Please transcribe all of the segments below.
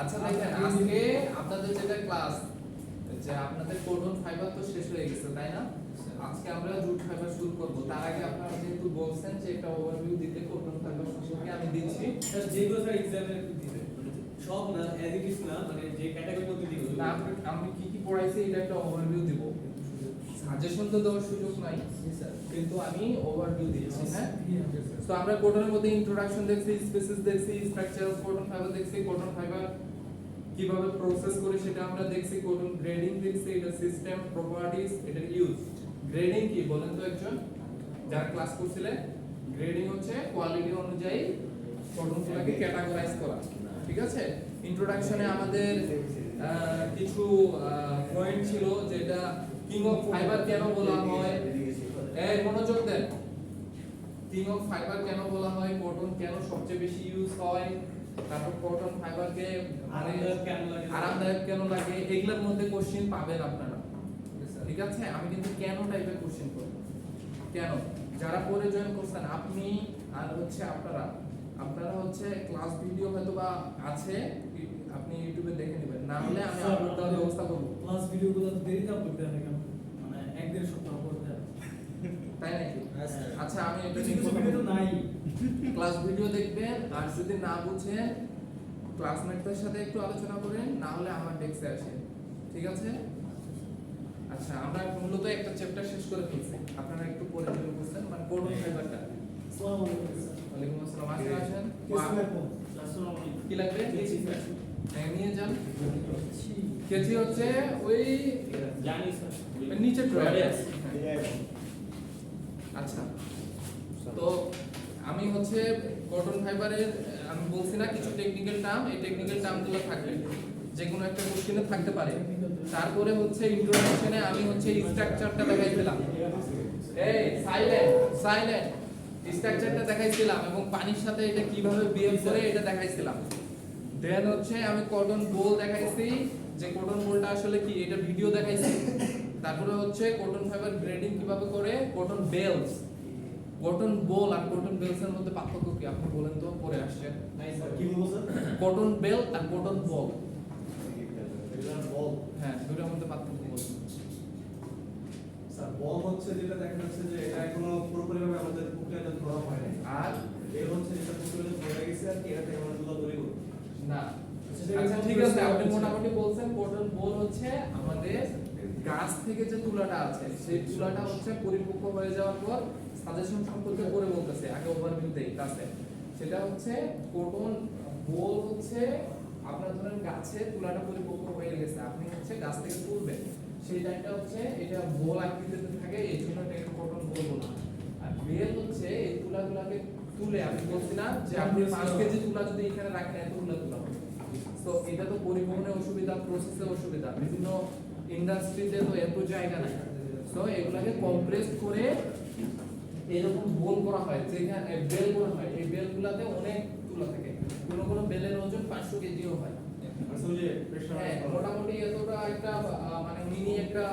আচ্ছা দেখেন আজকে আপনাদের যেটা ক্লাস যে আপনাদের কোডন ফাইবার তো শেষ হয়ে গেছে তাই না? আজকে আমরা জুট ফাইবার শুরু করব। তার আগে আপনারা যেহেতু বলছেন যে একটা ওভারভিউ দিতে কোডন ফাইবার সম্পর্কে আমি দিচ্ছি। স্যার যেগুলো স্যার এক্সামে একটু দিতে সব না এজ ইট ইজ না মানে যে ক্যাটাগরির মধ্যে দিতে না আমি কি কি পড়াইছি এটা একটা ওভারভিউ দিব। সাজেশন তো দেওয়ার সুযোগ নাই কিন্তু আমি ওভারভিউ দিচ্ছি। হ্যাঁ, তো আমরা কোডনের মধ্যে ইন্ট্রোডাকশন দেখছি, স্পেসিস দেখছি, স্ট্রাকচার অফ কোডন ফাইবার দেখছি, কোডন ফাইবার কিভাবে প্রসেস করে সেটা আমরা দেখছি, কোডন গ্রেডিং দেখছি, এটা সিস্টেম প্রপার্টিজ, এটা ইউজ। গ্রেডিং কি বলেন তো একজন যারা ক্লাস করছিলেন? গ্রেডিং হচ্ছে কোয়ালিটি অনুযায়ী কোডনগুলোকে ক্যাটাগরাইজ করা। ঠিক আছে, ইন্ট্রোডাকশনে আমাদের কিছু পয়েন্ট ছিল যেটা কিং অফ ফাইবার কেন বলা হয়, এই মনোযোগ দেন, কিং অফ ফাইবার কেন বলা হয়, কটন কেন সবচেয়ে বেশি ইউজ হয়, তারপর কটন ফাইবারকে আরামদায়ক কেন লাগে, এগুলোর মধ্যে কোশ্চেন পাবেন আপনারা। ঠিক আছে, আমি কিন্তু কেন টাইপের কোশ্চেন করব, কেন যারা পরে জয়েন করছেন আপনি আর হচ্ছে আপনারা হচ্ছে ক্লাস ভিডিও হয়তো বা আছে, আপনি ইউটিউবে দেখে নেবেন, না হলে আমি আপলোড দেওয়ার ব্যবস্থা করব। ক্লাস ভিডিওগুলো দেরিতে আপলোড দেওয়া হয় মানে এক দেড় সপ্তাহ পর দেওয়া তাই নাকি? আচ্ছা আমি এটা কিছু ভিডিও নাই। ক্লাস ভিডিও দেখবেন, আর যদি না বুঝেন ক্লাসমেটদের সাথে একটু আলোচনা করেন, না হলে আমার ডেস্কে আসেন। ঠিক আছে? আচ্ছা আমরা মূলত একটা চ্যাপ্টার শেষ করে ফেলছি, আপনারা একটু পরে শুরু করছেন মানে কোডন ফাইবারটা। আসসালামু আলাইকুম স্যার। ওয়ালাইকুম আসসালাম, আসেন আসেন। আসসালামু আলাইকুম। কি লাগবে? হ্যাঁ নিয়ে যান। কেজি হচ্ছে ওই জানি স্যার নিচে ড্রয়ার। আচ্ছা তো আমি হচ্ছে কটন ফাইবারের আমি বলছি না কিছু টেকনিক্যাল টার্ম, এই টেকনিক্যাল টার্মগুলো থাকবে যে কোনো একটা কোশ্চেনে থাকতে পারে। তারপরে হচ্ছে ইন্ট্রোডাকশনে আমি হচ্ছে স্ট্রাকচারটা দেখাইছিলাম, এই সাইলেন্ট স্ট্রাকচারটা দেখাইছিলাম এবং পানির সাথে এটা কিভাবে বিহেভ করে এটা দেখাইছিলাম। দেন হচ্ছে আমি কটন বোল দেখাইছি যে কটন বোলটা আসলে কি, এটা ভিডিও দেখাইছি। তারপরে হচ্ছে কটন ফাইবার গ্রেডিং কিভাবে করে, কটন বেলস, কটন বোল আর কটন বেলস এর মধ্যে পার্থক্য কি আপনি বলেন তো, পরে আসছে। নাই স্যার কি বলবো স্যার? কটন বেল আর কটন বল, বল হ্যাঁ দুটোর মধ্যে পার্থক্য বলুন। স্যার বল হচ্ছে যেটা দেখা যাচ্ছে যে এটা এখনো পুরোপুরিভাবে আমাদের প্রক্রিয়াজাত করা হয় নাই, আর এর হচ্ছে যেটা প্রক্রিয়াজাত হয়ে গেছে আর কি, এটা থেকে আমরা তুলা তৈরি করব না আচ্ছা ঠিক আছে, আপনি মোটামুটি বলছেন কটন বোল হচ্ছে আমাদের গাছ থেকে যে তুলাটা আছে সেই তুলাটা হচ্ছে পরিপক্ক হয়ে যাওয়ার পর সাজেশন সম্পর্কে পরে বলতেছে, আগে ওভারভিউ দেই কাছে। সেটা হচ্ছে কটন বোল হচ্ছে আপনার ধরেন গাছে তুলাটা পরিপক্ক হয়ে গেছে, আপনি হচ্ছে গাছ থেকে তুলবেন, সেই টাইমটা হচ্ছে এটা বোল আকৃতিতে থাকে, এই জন্য এটাকে কটন বোল বলা হয়। আর বেল হচ্ছে এই তুলাগুলোকে তুলে, আমি বলছি না যে আপনি 5 কেজি তুলা যদি এখানে রাখেন এতগুলো তুলা হবে, তো এটা তো পরিবহনে অসুবিধা, প্রসেসে অসুবিধা, বিভিন্ন ইন্ডাস্ট্রিতে তো এত জায়গা নাই, তো এগুলাকে কম্প্রেস করে এরকম বোল করা হয়, যেখানে বেল করা হয়, এই বেলগুলোতে অনেক তুলা থাকে, কোনো বেলের ওজন 500 কেজিও হয়। আসলে যে প্রেসার হ্যাঁ মোটামুটি এতটা একটা মানে মিনি একটা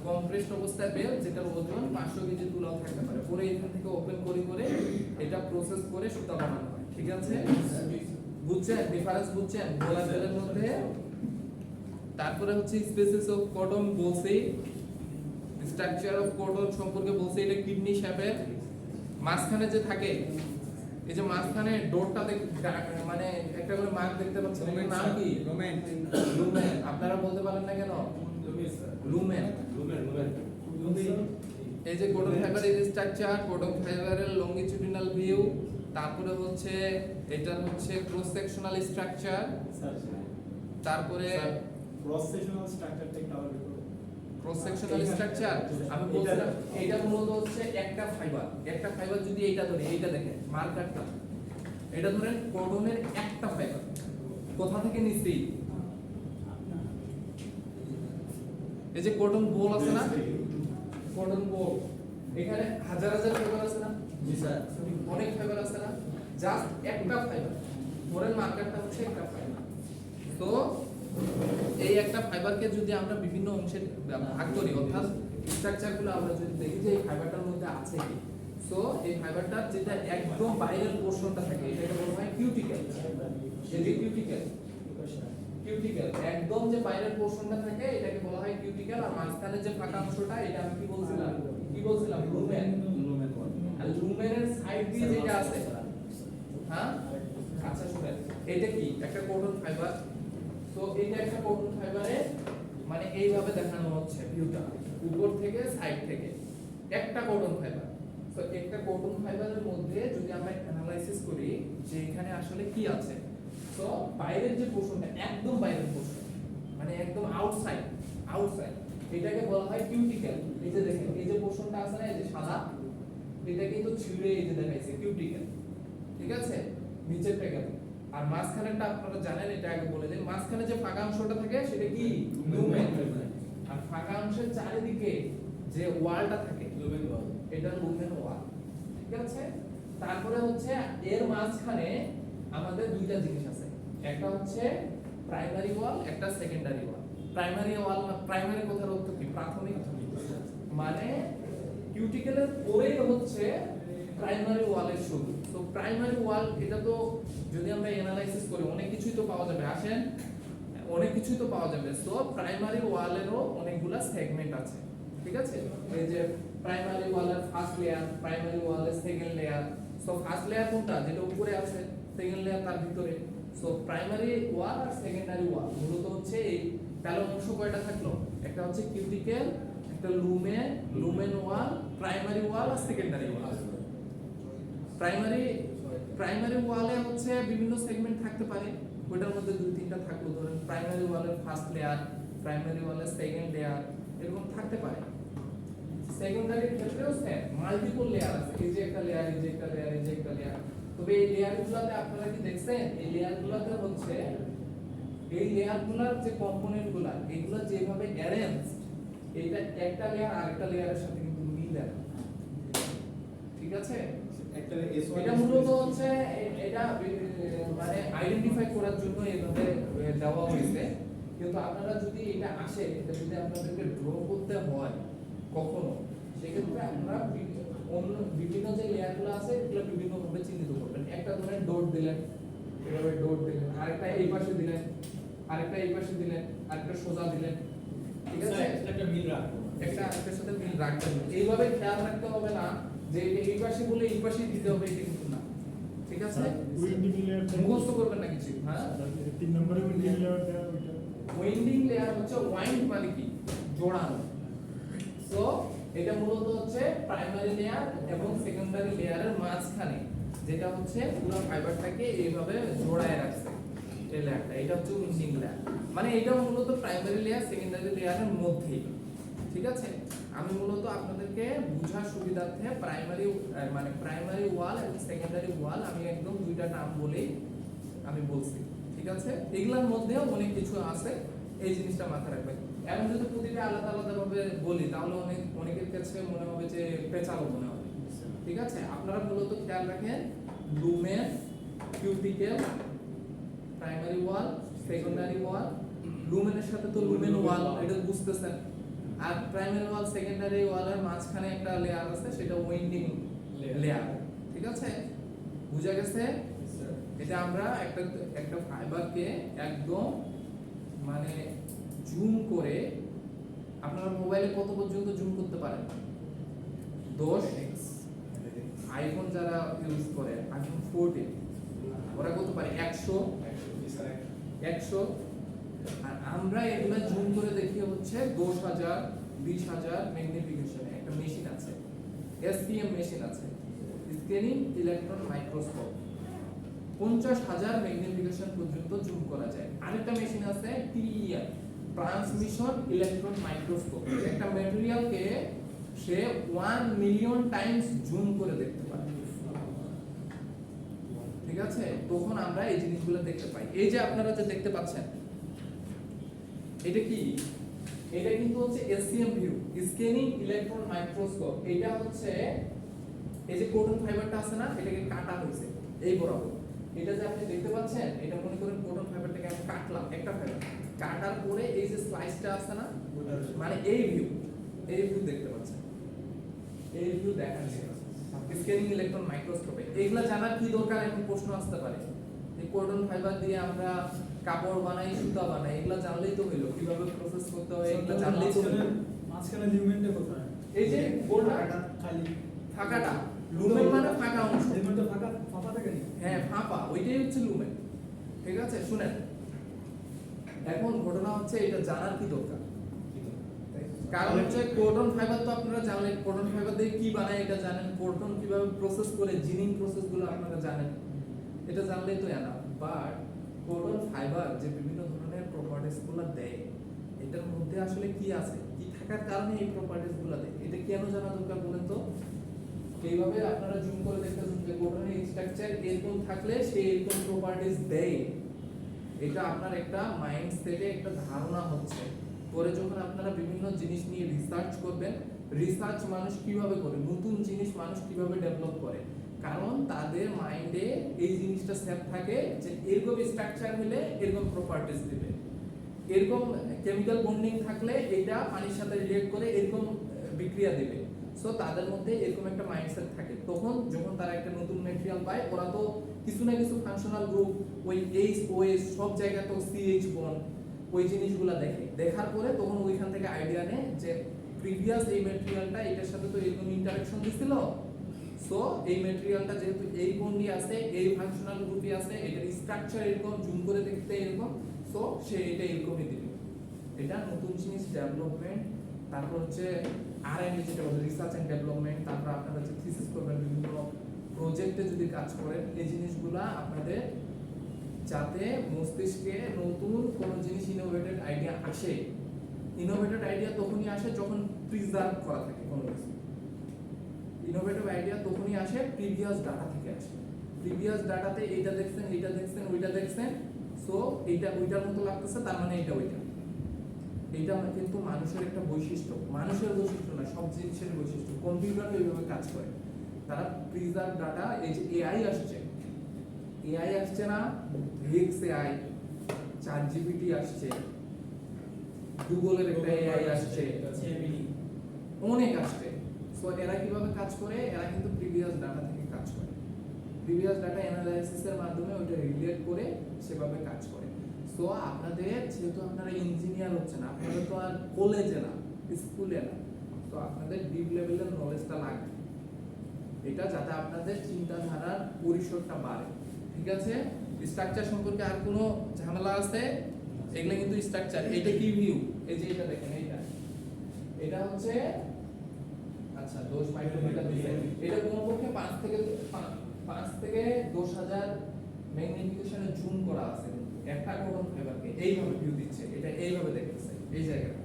কম্প্রেসড অবস্থায় বেল যেটার ওজন 500 কেজি তুলাও থাকতে পারে, পরে এখান থেকে ওপেন করে এটা প্রসেস করে সুতা বানানো হয়। ঠিক আছে, বুঝছেন ডিফারেন্স, বুঝছেন বোল আর বেলের মধ্যে? তারপরে হচ্ছে স্পেসিস অফ কটন বলছি, স্ট্রাকচার অফ কটন সম্পর্কে বলছি, এটা কিডনি শেপের, মাঝখানে যে থাকে এই যে মাঝখানে ডটটা মানে একটা করে মার্ক দেখতে পাচ্ছেন, এর নাম কি? লুমেন। আপনারা বলতে পারেন না কেন? লুমেন। এই যে কটন ফাইবারের স্ট্রাকচার, কটন ফাইবারের লংগিটিউডিনাল ভিউ, তারপরে হচ্ছে এটার হচ্ছে ক্রস সেকশনাল স্ট্রাকচার, তারপরে ক্রস সেকশনাল স্ট্রাকচারটা একটু আলাদা করব। ক্রস সেকশনাল স্ট্রাকচার আমি বলছিলাম এটা মূলত হচ্ছে একটা ফাইবার যদি এইটা ধরে, এইটা দেখেন মার্কারটা, এটা ধরেন কটনের একটা ফাইবার, কোথা থেকে নিচ্ছি, এই যে কটন বোল আছে না, কটন বোল, এখানে হাজার হাজার ফাইবার আছে না? জি স্যার অনেক ফাইবার আছে না? জাস্ট একটা ফাইবার, ধরেন মার্কারটা হচ্ছে একটা ফাইবার। তো এই একটা ফাইবারকে যদি আমরা বিভিন্ন অংশে ভাগ করি, অর্থাৎ স্ট্রাকচারগুলো আমরা যদি দেখি যে এই ফাইবারটার মধ্যে আছে কি, সো এই ফাইবারটা যেটা একদম বাইরের পোরশনটা থাকে এটাকে বলা হয় কিউটিকেল। এই যে কিউটিকেল কিউটিক্যাল, একদম যে বাইরের পোরশনটা থাকে এটাকে বলা হয় কিউটিক্যাল, আর মাঝখানে যে ফাঁকা অংশটা এটা আমি কি বলছিলাম লুমেন। আর লুমেনের সাইড দিয়ে যেটা আছে, হ্যাঁ আচ্ছা শুনেন, এটা কি একটা কটন ফাইবার। তো এটা একটা কটন ফাইবারে মানে এইভাবে দেখানো হচ্ছে ভিউটা, উপর থেকে সাইড থেকে একটা কটন ফাইবার। তো একটা কটন ফাইবারের মধ্যে যদি আমরা অ্যানালাইসিস করি যে এখানে আসলে কি আছে, তো বাইরের যে পোরশনটা একদম বাইরের পোরশন মানে একদম আউটসাইড এটাকে বলা হয় কিউটিক্যাল। এই যে দেখেন এই যে পোরশনটা আছে না, এই যে সাদা, এটা কিন্তু ছিঁড়ে এই যে দেখাইছে কিউটিক্যাল, ঠিক আছে, নিচেরটা গেল। আর মাঝখানেরটা আপনারা জানেন, এটা আগে বলে দিই, মাঝখানে যে ফাঁকা অংশটা থাকে সেটা কি লুমেন, আর ফাঁকা অংশের চারিদিকে যে ওয়ালটা থাকে লুমেন ওয়াল, এটা লুমেন ওয়াল, ঠিক আছে। তারপরে হচ্ছে এর মাঝখানে আমাদের দুইটা জিনিস আছে, একটা হচ্ছে প্রাইমারি ওয়াল, একটা সেকেন্ডারি ওয়াল। প্রাইমারি ওয়াল না, প্রাইমারি কথার অর্থ কি, প্রাথমিক, মানে কিউটিক্যালের পরেই হচ্ছে প্রাইমারি ওয়ালের শুরু। তো প্রাইমারি ওয়াল এটা তো যদি আমরা অ্যানালাইসিস করি অনেক কিছুই তো পাওয়া যাবে, আসেন অনেক কিছুই তো পাওয়া যাবে। তো প্রাইমারি ওয়ালেরও অনেকগুলা সেগমেন্ট আছে, ঠিক আছে। এই যে প্রাইমারি ওয়ালের ফার্স্ট লেয়ার, প্রাইমারি ওয়ালের second layer. So first layer কোনটা, যেটা উপরে আছে, সেকেন্ড লেয়ার তার ভিতরে। সো প্রাইমারি ওয়াল আর সেকেন্ডারি ওয়াল মূলত হচ্ছে এই, তাহলে অংশ কয়টা থাকলো, একটা হচ্ছে কিউটিক্যাল, একটা লুমেন ওয়াল, প্রাইমারি ওয়াল আর সেকেন্ডারি ওয়াল। প্রাইমারি ওয়ালে হচ্ছে বিভিন্ন সেগমেন্ট থাকতে পারে, ওটার মধ্যে দুই তিনটা থাকলো, ধরেন প্রাইমারি ওয়ালের ফার্স্ট লেয়ার, প্রাইমারি ওয়ালের সেকেন্ড লেয়ার, এরকম থাকতে পারে। সেকেন্ডারির ক্ষেত্রেও সেম মাল্টিপল লেয়ার আছে, এই যে একটা লেয়ার, এই যে একটা লেয়ার, এই যে একটা লেয়ার। তবে এই লেয়ারগুলোতে আপনারা কি দেখছেন, এই লেয়ারগুলোতে হচ্ছে এই লেয়ারগুলোর যে কম্পোনেন্টগুলো এগুলো যেভাবে অ্যারেঞ্জ, এটা একটা লেয়ার আরেকটা লেয়ারের সাথে কিন্তু মিলে না, ঠিক আছে। একটা এটা মূলত হচ্ছে এটা মানে আইডেন্টিফাই করার জন্য এইভাবে দেওয়া হয়েছে। কিন্তু আপনারা যদি এটা আসে, এটা যদি আপনাদেরকে ড্র করতে হয় কখনো, সেক্ষেত্রে আপনারা অন্য বিভিন্ন যে লেয়ারগুলো আছে এগুলো বিভিন্ন ভাবে চিহ্নিত করবেন। একটা ধরেন ডট দিলেন, এভাবে ডট দিলেন, আরেকটা এই পাশে দিলেন, আরেকটা এই পাশে দিলেন, আরেকটা সোজা দিলেন, ঠিক আছে, একটা মিল রাখবো, একটা আরেকটার সাথে মিল রাখবেন। এইভাবে খেয়াল রাখতে হবে না যে এই পাশে বলে এই পাশে দিতে হবে, এটা কিন্তু না, ঠিক আছে। মুখস্থ করবেন না কিছু, হ্যাঁ। 3 নম্বরে উইন্ডিং লেয়ার দেওয়া, ওইটা ওয়াইন্ডিং লেয়ার হচ্ছে ওয়াইন্ড মানে কি, জোড়ানো। সো এটা মূলত হচ্ছে প্রাইমারি লেয়ার এবং সেকেন্ডারি লেয়ারের মাঝখানে, যেটা হচ্ছে পুরো ফাইবারটাকে এইভাবে জোড়ায় রাখছে এই লেয়ারটা, এটা হচ্ছে উইন্ডিং লেয়ার। মানে এটা মূলত প্রাইমারি লেয়ার সেকেন্ডারি লেয়ারের মধ্যেই, ঠিক আছে। আমি মূলত আপনাদেরকে বোঝার সুবিধার্থে প্রাইমারি ওয়াল এবং সেকেন্ডারি ওয়াল আমি একদম দুইটা নাম বলেই আমি বলছি, ঠিক আছে। এগুলোর মধ্যেও অনেক কিছু আছে, এই জিনিসটা মাথায় রাখবেন। এখন যদি প্রতিটা আলাদা আলাদা ভাবে বলি তাহলে অনেকের কাছে মনে হবে যে পেঁচালো মনে হবে, ঠিক আছে। আপনারা মূলত খেয়াল রাখেন লুমেন, কিউটিক্যাল, প্রাইমারি ওয়াল, সেকেন্ডারি ওয়াল। লুমেনের সাথে তো লুমেন ওয়াল, এটা বুঝতেছেন। আর প্রাইমারি ওয়াল সেকেন্ডারি ওয়ালের মাঝখানে একটা লেয়ার আছে, সেটা ওয়াইন্ডিং লেয়ার, ঠিক আছে, বুঝা গেছে। এটা আমরা একটা ফাইবারকে একদম মানে জুম করে, আপনারা মোবাইলে কত পর্যন্ত জুম করতে পারেন, 10x। আইফোন যারা ইউজ করে, আইফোন 14 ওরা কত পারে, 100। আর আমরা এগুলা জুম করে দেখি হচ্ছে 10,000 20,000 ম্যাগনিফিকেশনে। একটা মেশিন আছে, এসপিএম মেশিন আছে, স্ক্যানিং ইলেকট্রন মাইক্রোস্কোপ, 50,000 ম্যাগনিফিকেশন পর্যন্ত জুম করা যায়। আরেকটা মেশিন আছে টিইএম, ট্রান্সমিশন ইলেকট্রন মাইক্রোস্কোপ। একটা ম্যাটেরিয়ালকে সে 1 মিলিয়ন টাইমস জুম করে দেখতে পারে, ঠিক আছে। তখন আমরা এই জিনিসগুলো দেখতে পাই। এই যে আপনারা যে দেখতে পাচ্ছেন, এটা কি, এটা কিন্তু হচ্ছে SCM view, scanning electron microscope. এটা হচ্ছে এই যে কটন ফাইবারটা আছে না, এটাকে কাটা হয়েছে এই বরাবর। এটা যে আপনি দেখতে পাচ্ছেন, এটা মনে করেন কটন ফাইবারটাকে আমি কাটলাম, একটা ফাইবার কাটার পরে এই যে স্লাইসটা আছে না, মানে এই ভিউ দেখতে পাচ্ছেন, এই ভিউ দেখাচ্ছে স্ক্যানিং ইলেকট্রন মাইক্রোস্কোপে। এগুলা জানার কি দরকার, এখন প্রশ্ন আসতে পারে, ঠিক এই কটন ফাইবার দিয়ে আমরা কাপড় বানাই, সুতা বানাই, এগুলো জানলেই তো হইলো কিভাবে প্রসেস করতে হয়, এগুলো জানলেই তো হইলো। মাঝখানে লিউমেন্টে কোথায়? এই যে গোলটা খালি ফাঁকাটা, লুমেন মানে ফাঁকা অংশ। লিউমেন্টে ফাঁকা ফাঁপা থাকে নি? হ্যাঁ, ফাঁপা, ওইটাই হচ্ছে লুমেন। ঠিক আছে, শুনেন। এখন ঘটনা হচ্ছে এটা জানার কি দরকার? কারণ হচ্ছে কটন ফাইবার তো আপনারা জানলেন, কটন ফাইবার দিয়ে কি বানায় এটা জানেন, কটন কিভাবে প্রসেস করে, জিনিং প্রসেস গুলো আপনারা জানেন, এটা জানলেই তো এনাফ। বাট কটন ফাইবার যে বিভিন্ন ধরনের প্রপার্টিজ গুলো দেয়, এটার মধ্যে আসলে কি আছে, কি থাকার কারণে এই প্রপার্টিজ গুলো দেয়, এটা কেন জানা দরকার বলেন তো? এইভাবে আপনারা জুম করে দেখতেছেন যে কটনের স্ট্রাকচার এরকম থাকলে সে এরকম প্রপার্টিজ দেয়, এটা আপনার একটা মাইন্ডসেটে একটা ধারণা হচ্ছে। পরে যখন আপনারা বিভিন্ন জিনিস নিয়ে রিসার্চ করবেন, রিসার্চ মানুষ কিভাবে করে, নতুন জিনিস মানুষ কিভাবে ডেভেলপ করে, কারণ তাদের মাইন্ডে এই জিনিসটা সেট থাকে যে এরকম স্ট্রাকচার হলে এরকম প্রপার্টিজ দিবে, এরকম কেমিক্যাল বন্ডিং থাকলে এটা পানির সাথে রিলেট করে এরকম বিক্রিয়া দিবে। সো তাদের মধ্যে এরকম একটা মাইন্ডসেট থাকে। তখন যখন তারা একটা নতুন ম্যাটেরিয়াল পায়, ওরা তো কিছু না কিছু ফাংশনাল গ্রুপ, ওই এইচ ওএস সব জায়গায় তো সিএইচ বন্ড, ওই জিনিসগুলো দেখে, দেখার পরে তখন ওইখান থেকে আইডিয়া নেয় যে প্রিভিয়াস এই ম্যাটেরিয়ালটা এটার সাথে তো এরকম ইন্টারঅ্যাকশন দিছিল, সো এই ম্যাটেরিয়ালটা যেহেতু এই বন্ডি আছে, এই ফাংশনাল গ্রুপই আছে, এটার স্ট্রাকচার এরকম, জুম করে দেখতে এরকম, সো সে এটা এরকমই দিবে। এটা নতুন জিনিস ডেভেলপমেন্ট। তারপর হচ্ছে আর&ডি, যেটা বলে রিসার্চ এন্ড ডেভেলপমেন্ট। তারপর আপনারা যে থিসিস করবেন, বিভিন্ন প্রজেক্টে যদি কাজ করেন, এই জিনিসগুলা আপনাদের যাতে মস্তিষ্কে নতুন কোনো জিনিস ইনোভেটেড আইডিয়া আসে। ইনোভেটেড আইডিয়া তখনই আসে যখন প্রিজার্ভ করা থাকে কোনো কিছু। ইনোভেটিভ আইডিয়া তখনই আসে প্রিভিয়াস ডাটা থেকে আসে। প্রিভিয়াস ডাটাতে এইটা দেখছেন, এইটা দেখছেন, ওইটা দেখছেন, সো এইটা ওইটার মতো লাগতেছে, তার মানে এইটা ওইটা। এইটা কিন্তু মানুষের একটা বৈশিষ্ট্য, মানুষের বৈশিষ্ট্য না, সব জিনিসের বৈশিষ্ট্য। কম্পিউটার এইভাবে কাজ করে, তারা প্রিজার্ভ ডাটা, এই যে এআই আসছে, এআই আসছে না, রিক্স এআই, চ্যাটজিপিটি আসছে, গুগলের একটা এআই আসছে, অনেক আসছে। সো এরা কিভাবে কাজ করে, এরা কিন্তু প্রিভিয়াস ডাটা থেকে কাজ করে, প্রিভিয়াস ডাটা অ্যানালাইসিসের মাধ্যমে ওইটা রিলেট করে সেভাবে কাজ করে। সো আপনাদের যেহেতু আপনারা ইঞ্জিনিয়ার হচ্ছেন, আপনাদের তো আর কলেজে না, স্কুলে না, তো আপনাদের ডিপ লেভেলের নলেজটা লাগবে, এটা যাতে আপনাদের চিন্তাধারার পরিসরটা বাড়ে। ঠিক আছে, স্ট্রাকচার সম্পর্কে আর কোনো ঝামেলা আছে? এগুলো কিন্তু স্ট্রাকচার। এটা কি ভিউ, এই যে এটা দেখেন, এটা হচ্ছে আচ্ছা 10 মাইক্রোমিটার দিছে, এটা কমপক্ষে 5 থেকে 10,000 ম্যাগনিফিকেশনে জুম করা আছে। একটা কটন ফাইবারকে এইভাবে ভিউ দিচ্ছে, এটা এইভাবে দেখতেছে, এই জায়গাটা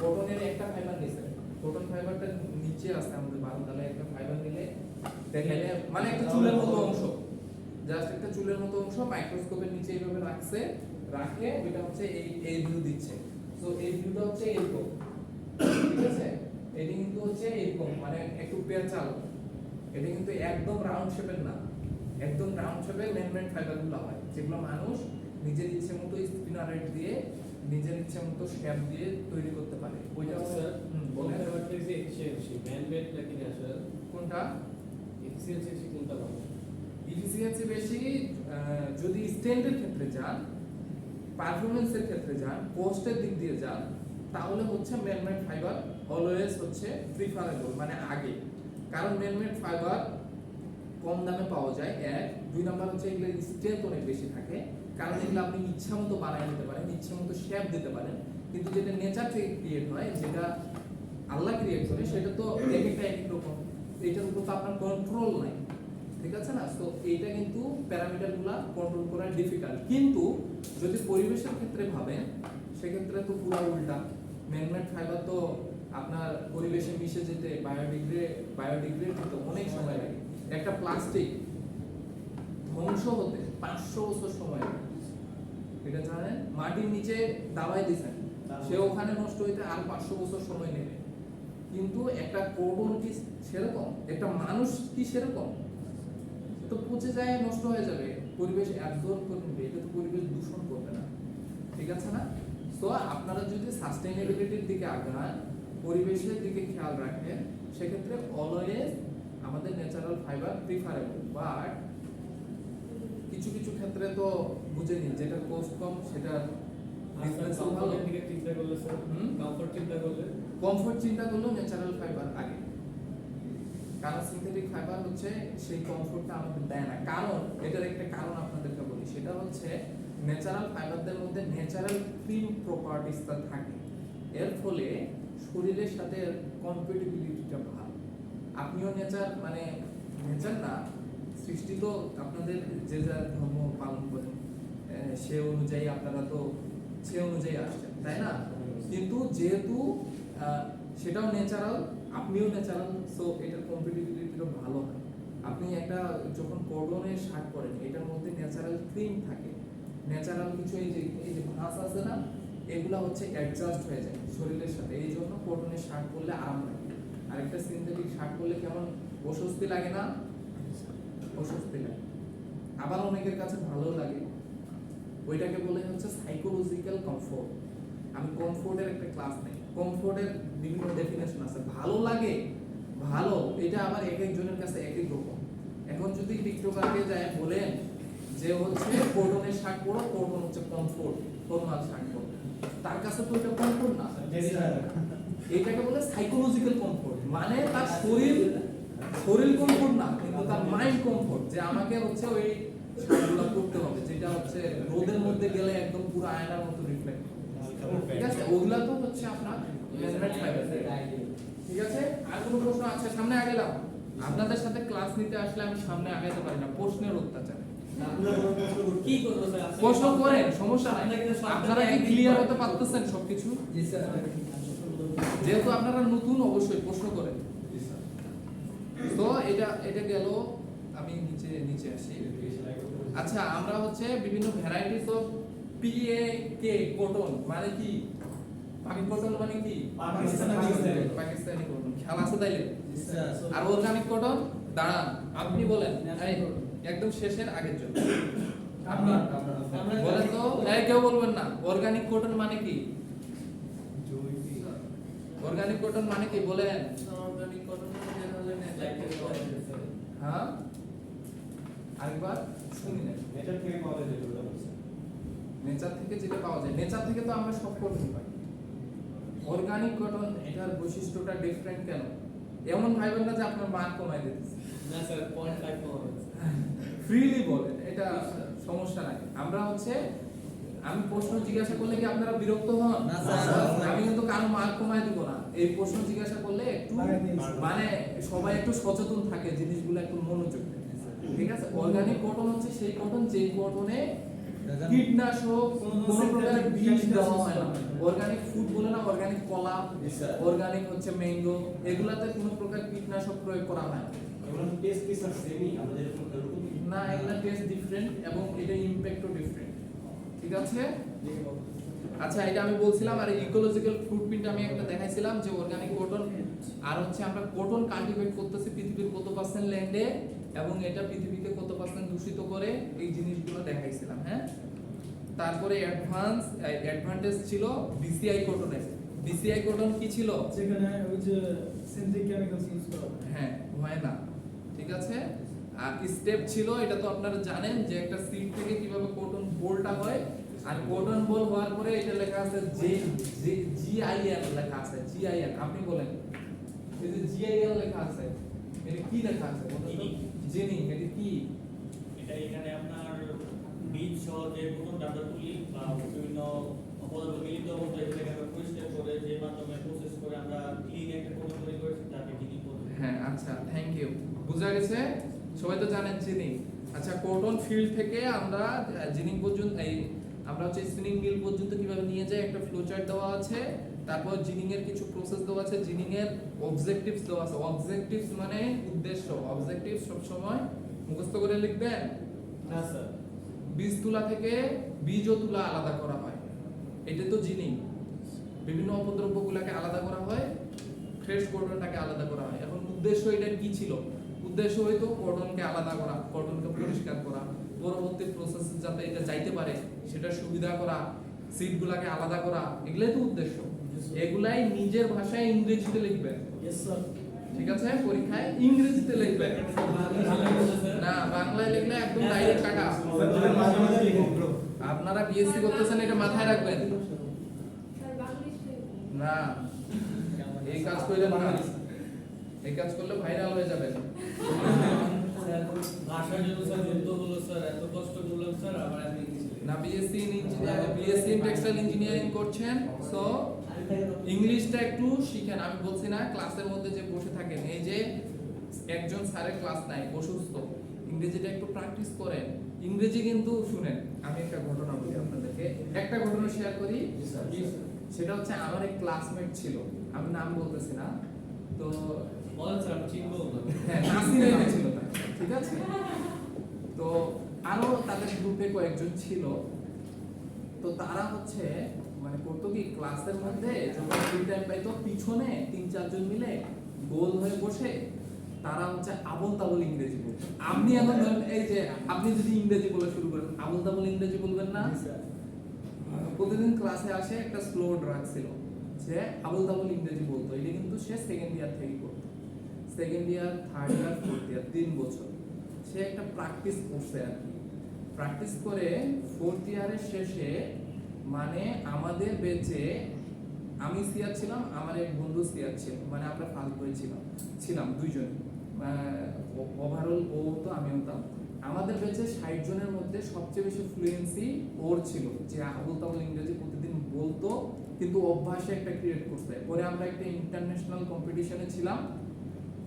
কটনের একটা ফাইবার নিছে, কটন ফাইবারটা নিচে আছে আমাদের বারুদালে, একটা ফাইবার নিলে দেখাইলে মানে একটা চুলের মতো অংশ, জাস্ট একটা চুলের মতো অংশ মাইক্রোস্কোপের নিচে এইভাবে রাখছে, রাখে ওইটা হচ্ছে এই ভিউ দিচ্ছে। সো এই ভিউটা হচ্ছে এরকম, ঠিক আছে, এটা কিন্তু হচ্ছে এরকম, মানে একটু পেঁচাল, এটা কিন্তু একদম রাউন্ড শেপের না। একদম রাউন্ড শেপের ম্যানমেড ফাইবারগুলো হয়, যেগুলো মানুষ নিজের ইচ্ছে মতো স্পিনারেট দিয়ে নিজের ইচ্ছে মতো শেপ দিয়ে তৈরি করতে পারে। ওইটা স্যার বলে ফাইবারটা যে এফিশিয়েন্সি ম্যানমেড নাকি ন্যাচারাল, কোনটা এফিশিয়েন্সি কোনটা ভালো? এফিসিয়েন্সি বেশি যদি স্ট্যান্ডের ক্ষেত্রে যান, পারফরম্যান্সের ক্ষেত্রে যান, কস্টের দিক দিয়ে যান, তাহলে হচ্ছে ম্যানমেড ফাইবার অলওয়েজ হচ্ছে প্রিফারেবল, মানে আগে। কারণ ম্যানমেড ফাইবার কম দামে পাওয়া যায়, এক। 2 নাম্বার হচ্ছে এগুলো স্ট্রেংথ অনেক বেশি থাকে, কারণ এগুলো আপনি ইচ্ছা মতো বানায় নিতে পারেন, ইচ্ছা মতো শেপ দিতে পারেন। কিন্তু যেটা নেচার থেকে ক্রিয়েট হয়, যেটা আল্লাহ ক্রিয়েট করে, সেটা তো এক একটা এক এক রকম, এটার উপর তো আপনার কন্ট্রোল নাই, ঠিক আছে না? তো এইটা কিন্তু প্যারামিটারগুলো কন্ট্রোল করা ডিফিকাল্ট। কিন্তু যদি পরিবেশের ক্ষেত্রে ভাবেন, সেক্ষেত্রে তো পুরো উল্টা। ম্যানমেড ফাইবার তো আপনার পরিবেশে মিশে যেতে বায়োডিগ্রেড হতে অনেক সময় লাগে। একটা প্লাস্টিক ধ্বংস হতে 500 বছর সময় লাগে, এটা জানেন? মাটির নিচে দাবাই দিছেন, সে ওখানে নষ্ট হইতে আর 500 বছর সময় নেবে। কিন্তু একটা কোবন কি সেরকম, একটা মানুষ কি সেরকম? তো পচে যায়, নষ্ট হয়ে যাবে, পরিবেশ অ্যাবজর্ব করে নেবে, এটা তো পরিবেশ দূষণ করবে না, ঠিক আছে না? সো আপনারা যদি সাস্টেইনেবিলিটির দিকে আগান, পরিবেশের দিকে খেয়াল রাখেন, সেক্ষেত্রে অলওয়েজ আমাদের ন্যাচারাল ফাইবার প্রিফারেবল। বাট কিছু কিছু কিছু ক্ষেত্রে তো বুঝে নিন যেটা কস্ট কম সেটা বিজনেস ভালো। কমফোর্টের দিকে চিন্তা করলে স্যার, হুম? কমফোর্ট চিন্তা করলে কমফোর্ট চিন্তা করলেও ন্যাচারাল ফাইবার আগে, কারণ সিনথেটিক ফাইবার হচ্ছে সেই কমফোর্টটা আমাদের দেয় না। কারণ এটার একটা কারণ আপনাদেরকে বলি, সেটা হচ্ছে ন্যাচারাল ফাইবারদের মধ্যে ন্যাচারাল ক্রিম প্রপার্টিসটা থাকে, এর ফলে শরীরের সাথে কম্প্যাটিবিলিটিটা ভালো। আপনিও নেচার মানে নেচার না, সৃষ্টি তো আপনাদের যে যা ধর্ম পালন করেন সে অনুযায়ী আপনারা তো সে অনুযায়ী আসছেন, তাই না? কিন্তু যেহেতু সেটাও ন্যাচারাল, আপনিও ন্যাচারাল, সো এটার কম্পিটিবিলিটিও ভালো হয়। আপনি একটা যখন কটনের শার্ট পরেন এটার মধ্যে ন্যাচারাল ক্রিম থাকে, ন্যাচারাল কিছু এই যে ভাঁজ আছে না, এগুলা হচ্ছে অ্যাডজাস্ট হয়ে যায় শরীরের সাথে, এই জন্য কটনের শার্ট পরলে আরাম লাগে। আর একটা সিনথেটিক শার্ট পরলে কেমন অস্বস্তি লাগে না? অস্বস্তি লাগে, আবার অনেকের কাছে ভালো লাগে। ওইটাকে বলে হচ্ছে সাইকোলজিক্যাল কমফোর্ট। আমি কমফোর্টের একটা ক্লাস নেই, কমফোর্টের বিভিন্ন ডেফিনেশন আছে। ভালো লাগে, ভালো, এটা আবার এক একজনের কাছে এক এক রকম। এখন যদি টিকটকারকে যায় বলেন যে হচ্ছে কটনের শার্ট পরো, কটন হচ্ছে কমফোর্ট, ফর্মাল শার্ট পরো, তার কাছে তো এটা কমফোর্ট না, এটাকে বলে সাইকোলজিক্যাল কমফোর্ট। মানে তার শরীর কমফোর্ট না, কিন্তু তার মাইন্ড কমফোর্ট, যে আমাকে হচ্ছে ওই শার্টগুলো পরতে হবে যেটা হচ্ছে রোদের মধ্যে গেলে একদম পুরো আয়নার মতো রিফ্লেক্ট। ঠিক আছে, ওগুলা তো হচ্ছে আপনার ম্যানেজমেন্ট ফাইবার। ঠিক আছে, আর কোনো প্রশ্ন আছে? সামনে আগেলাম, আপনাদের সাথে ক্লাস নিতে আসলে আমি সামনে আগাইতে পারি না, প্রশ্নের অত্যাচার। কি করবো স্যার? প্রশ্ন করেন, সমস্যা নাই। আপনারা কি ক্লিয়ার হতে পারতেছেন সবকিছু? জি স্যার। যেহেতু আপনারা নতুন, অবশ্যই প্রশ্ন করেন। তো এটা গেল, আমি নিচে আসি। আচ্ছা, আমরা হচ্ছে বিভিন্ন ভ্যারাইটিস অফ পিএকে কটন মানে কি? পাকি কটন মানে কি? পাকিস্তানি কটন। খেয়াল আছে তাইলে? আর অর্গানিক কটন? দাঁড়ান, আপনি বলেন, এই একদম শেষের আগের জন্য আপনি বলেন তো। কেউ বলবেন না। অর্গানিক কটন মানে কি? অর্গানিক কটন মানে কি বলেন? অর্গানিক কটন হ্যাঁ, আরেকবার শুনি না। নেচার থেকে পাওয়া যায় যেগুলো বলছে। নেচার থেকে যেটা পাওয়া যায়, নেচার থেকে তো আমরা সব কটন পাই। অর্গানিক কটন এটার বৈশিষ্ট্যটা ডিফারেন্ট কেন? এমন ভাইবেন না যে আপনার মান কমাই দিতেছে। না স্যার, 0.5 কম হবে। ফ্রিলি বলেন, এটা সমস্যা নাই। আমরা হচ্ছে আমি প্রশ্ন জিজ্ঞাসা করলে কি আপনারা বিরক্ত হন? না স্যার। আমি কিন্তু কারো মার্ক কমাই দিব না। এই প্রশ্ন জিজ্ঞাসা করলে একটু মানে সবাই একটু সচেতন থাকে, জিনিসগুলো একটু মনোযোগ দেয়। ঠিক আছে, অর্গানিক কটন হচ্ছে সেই কটন যে কটনে কীটনাশক কোনো প্রকারের বিষ দেওয়া হয় না। অর্গানিক ফুড বলে না, অর্গানিক কলা, অর্গানিক হচ্ছে ম্যাঙ্গো, এগুলাতে কোনো প্রকার কীটনাশক প্রয়োগ করা হয় না। এগুলো টেস্ট কি স্যার সেমই আমাদের এরকম না, এগুলা টেস্ট ডিফারেন্ট এবং এটা ইমপ্যাক্টও ডিফারেন্ট। ঠিক আছে, আচ্ছা, এটা আমি বলছিলাম। আর ইকোলজিক্যাল ফুটপ্রিন্ট আমি একটা দেখাইছিলাম যে অর্গানিক কটন, আর হচ্ছে আমরা কটন কাল্টিভেট করতেছি পৃথিবীর কত পার্সেন্ট ল্যান্ডে এবং এটা পৃথিবীকে কত পার্সেন্ট দূষিত করে, এই জিনিসগুলো দেখাইছিলাম। হ্যাঁ, তারপরে অ্যাডভান্টেজ ছিল বিসিআই কটনের। বিসিআই কটন কি ছিল? যেখানে ওই যে সিনথেটিক কেমিক্যালস ইউজ করা হয়। হ্যাঁ, হয় না। ঠিক আছে, আর স্টেপ ছিল, এটা তো আপনারা জানেন যে একটা সিড থেকে কিভাবে কটন বোলটা হয়। আর কটন বোল হওয়ার পরে এটা লেখা আছে জিআইএল লেখা আছে। জিআইএল আপনি বলেন, এই যে জিআইএল লেখা আছে, এটা কি লেখা আছে? জিনিং, এটা কি? এটা এখানে আপনার বীজ সহ যে প্রথম ডাটাগুলি বা বিভিন্ন অপদার্থ মিলিত অবস্থায় এটাকে পরিষ্কার করে যে মাধ্যমে প্রসেস করে আমরা ক্লিন একটা কটন তৈরি করেছি, তাকে জিনিং বলে। হ্যাঁ, আচ্ছা, থ্যাংক ইউ, বোঝা গেছে। সবাই তো জানেন জিনিং। আচ্ছা, কটন ফিল্ড থেকে আমরা জিনিং পর্যন্ত, এই আমরা হচ্ছে স্পিনিং মিল পর্যন্ত কিভাবে নিয়ে যাই, একটা ফ্লো চার্ট দেওয়া আছে। তারপর জিনিং এর কিছু প্রসেস দেওয়া আছে, জিনিং এর অবজেক্টিভস দেওয়া আছে। অবজেক্টিভস মানে উদ্দেশ্য। অবজেক্টিভ সব সময় মুখস্থ করে লিখবেন। না স্যার। বীজ তুলা থেকে বীজ ও তুলা আলাদা করা হয়, এটা তো জিনিং। বিভিন্ন অপদ্রব্যগুলোকে আলাদা করা হয়, ফ্রেশ কটনটাকে আলাদা করা হয়। এখন উদ্দেশ্য এটা কি ছিল? উদ্দেশ্য হয়তো কটনকে আলাদা করা, কটনকে পরিষ্কার করা, পরবর্তী প্রসেস যাতে এটা যাইতে পারে সেটা সুবিধা করা, সিডগুলোকে আলাদা করা, এগুলাই তো উদ্দেশ্য। এগুলাই নিজের ভাষায় ইংরেজিতে লিখবেন। Yes sir. ঠিক আছে, পরীক্ষায় ইংরেজিতে লিখবেন। না, বাংলায় লিখলে একদম ডাইরেক্ট কাটা। আপনারা বিএসসি করতেছেন, এটা মাথায় রাখবেন। না, এই কাজ করলে না, এই কাজ করলে ভাইরাল হয়ে যাবে। ভাষার জন্য স্যার যুদ্ধ হলো স্যার, এত কষ্ট করলাম স্যার, আবার আপনি ইংলিশ না, বিএসসি ইন টেক্সটাইল ইঞ্জিনিয়ারিং করছেন, সো ইংলিশটা একটু শিখেন। আমি বলছি না ক্লাসের মধ্যে যে বসে থাকেন, এই যে একজন স্যারের ক্লাস নাই, অসুস্থ, ইংরেজিটা একটু প্র্যাকটিস করেন। ইংরেজি কিন্তু শুনেন, আমি একটা ঘটনা বলি আপনাদেরকে, একটা ঘটনা শেয়ার করি। সেটা হচ্ছে আমার এক ক্লাসমেট ছিল, আমি নাম বলতেছি না, তো বলেন স্যার, আমি চিনবো না। হ্যাঁ, নাসির নামে ছিল তার, ঠিক আছে। তো আরো তাদের গ্রুপে কয়েকজন ছিল, তো তারা হচ্ছে মানে করতো কি, ক্লাসের মধ্যে যখন ফ্রি টাইম পাইতো পিছনে 3-4 জন মিলে গোল হয়ে বসে তারা হচ্ছে আবল তাবল ইংরেজি বলতো। আপনি এখন ধরেন, এই যে আপনি যদি ইংরেজি বলা শুরু করেন, আবল তাবল ইংরেজি বলবেন না। প্রতিদিন ক্লাসে আসে একটা স্লো ড্রাগ ছিল, সে আবল তাবল ইংরেজি বলতো। এটা কিন্তু সে সেকেন্ড ইয়ার থেকে করতো, second year, third year, fourth year, 3 বছর সে একটা প্র্যাকটিস করছে আর কি। প্র্যাকটিস করে ফোর্থ ইয়ারের শেষে, মানে আমাদের বেচে আমি সিয়ার ছিলাম, আমার এক বন্ধু সিয়ার ছিল, মানে আমরা ফার্স্ট বই ছিলাম দুইজন, ওভারঅল ও তো আমি হতাম। আমাদের বেচে 60 জনের মধ্যে সবচেয়ে বেশি ফ্লুয়েন্সি ওর ছিল, যে আবুল তাবুল ইংরেজি প্রতিদিন বলতো, কিন্তু অভ্যাসে একটা ক্রিয়েট করতে। পরে আমরা একটা ইন্টারন্যাশনাল কম্পিটিশনে ছিলাম,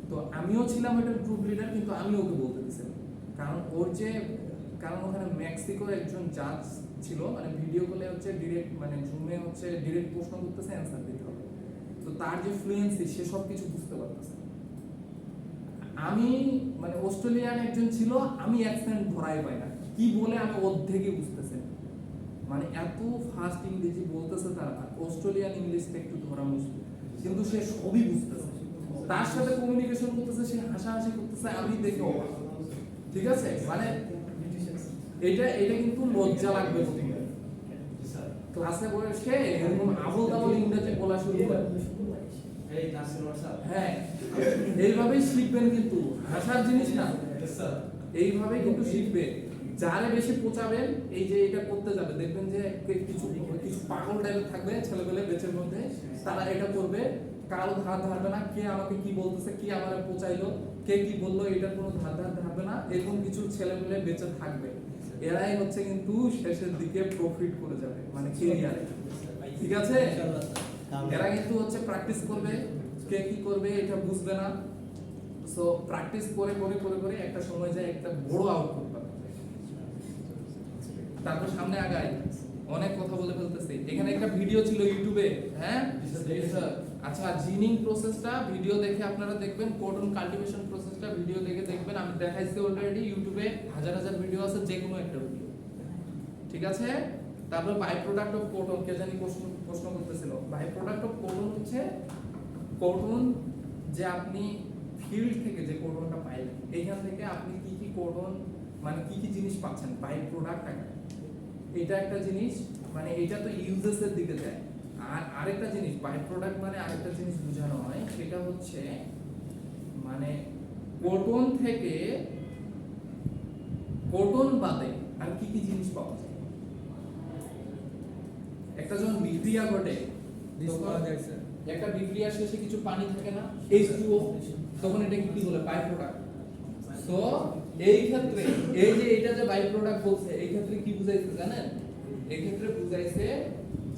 তো আমিও ছিলাম একটা গ্রুপ লিডার, কিন্তু আমি ওকে বলতে দিছিলাম, কারণ ওখানে মেক্সিকোর একজন জাজ ছিল, মানে ভিডিও কলে হচ্ছে ডিরেক্ট, মানে জুমে হচ্ছে ডিরেক্ট প্রশ্ন করতেছে, অ্যান্সার দিতে হবে। তো তার যে ফ্লুয়েন্সি, সে সব কিছু বুঝতে পারতেছে। আমি মানে অস্ট্রেলিয়ান একজন ছিল, আমি অ্যাকসেন্ট ধরাই পাই না, কি বলে আমি অর্ধেকই বুঝতেছে, মানে এত ফাস্ট ইংরেজি বলতেছে তারা, অস্ট্রেলিয়ান ইংলিশটা একটু ধরা মুশকিল, কিন্তু সে সবই বুঝতেছে। তার সাথে কমিউনিকেশন করতেছে, সে হাসাহাসি করতেছে, আমি দেখে অবাক। ঠিক আছে, মানে এটা কিন্তু লজ্জা লাগবে প্রথমে। ক্লাসে বসে এরকম আবল তাবল ইংরেজি বলা শুরু করে, এই নাসির স্যার, হ্যাঁ, এইভাবেই শিখবেন, কিন্তু হাসার জিনিস না, স্যার এইভাবেই কিন্তু শিখবে। যারে বেশি পচাবেন, এই যে এটা করতে যাবে, দেখবেন যে কিছু পাগল টাইপের থাকবে ছেলেবেলে বেচের মধ্যে, তারা এটা করবে, কারো ধার ধারবে না, কে আমাকে কি বলতেছে, কি আমারে পচাইলো, কে কি বললো, এটার কোনো ধার ধারবে না। এরকম কিছু ছেলেমেলে বেঁচে থাকবে, এরাই হচ্ছে কিন্তু শেষের দিকে প্রফিট করে যাবে, মানে ক্যারিয়ারে। ঠিক আছে, এরা কিন্তু হচ্ছে প্র্যাকটিস করবে, কে কি করবে এটা বুঝবে না। সো প্র্যাকটিস করে করে করে করে একটা সময় যায় একটা বড় আউটপুট পাবে। তারপর সামনে আগাই, অনেক কথা বলে ফেলতেছি। এখানে একটা ভিডিও ছিল ইউটিউবে, হ্যাঁ আচ্ছা, জিনিং প্রসেসটা ভিডিও দেখে আপনারা দেখবেন, কটন কাল্টিভেশন প্রসেসটা ভিডিও দেখে দেখবেন, আমি দেখাইছি অলরেডি। ইউটিউবে হাজার হাজার ভিডিও আছে, যে কোনো একটা ভিডিও, ঠিক আছে। তারপর বাই প্রোডাক্ট অফ কটন, কে জানি প্রশ্ন করতেছিল। বাই প্রোডাক্ট অফ কটন হচ্ছে কটন, যে আপনি ফিল্ড থেকে যে কটনটা পাইলেন, এইখান থেকে আপনি কি কি কটন, মানে কি কি জিনিস পাচ্ছেন বাই প্রোডাক্ট আকারে। এটা একটা জিনিস, মানে এটা তো ইউজেস এর দিকে যায়। আর আরেকটা জিনিস, বাই প্রোডাক্ট মানে আরেকটা জিনিস বোঝানো হয়, সেটা হচ্ছে মানে কটন থেকে, কটন বাদে আর কি কি জিনিস পাওয়া যায়। একটা যখন বিক্রিয়া ঘটে, একটা বিক্রিয়ার শেষে কিছু পানি থাকে না, H2O, তখন এটাকে কি বলে, বাই প্রোডাক্ট। তো এই ক্ষেত্রে এই যে এটা যে বাই প্রোডাক্ট বলছে, এই ক্ষেত্রে কি বুঝাইছে জানেন? এই ক্ষেত্রে বুঝাইছে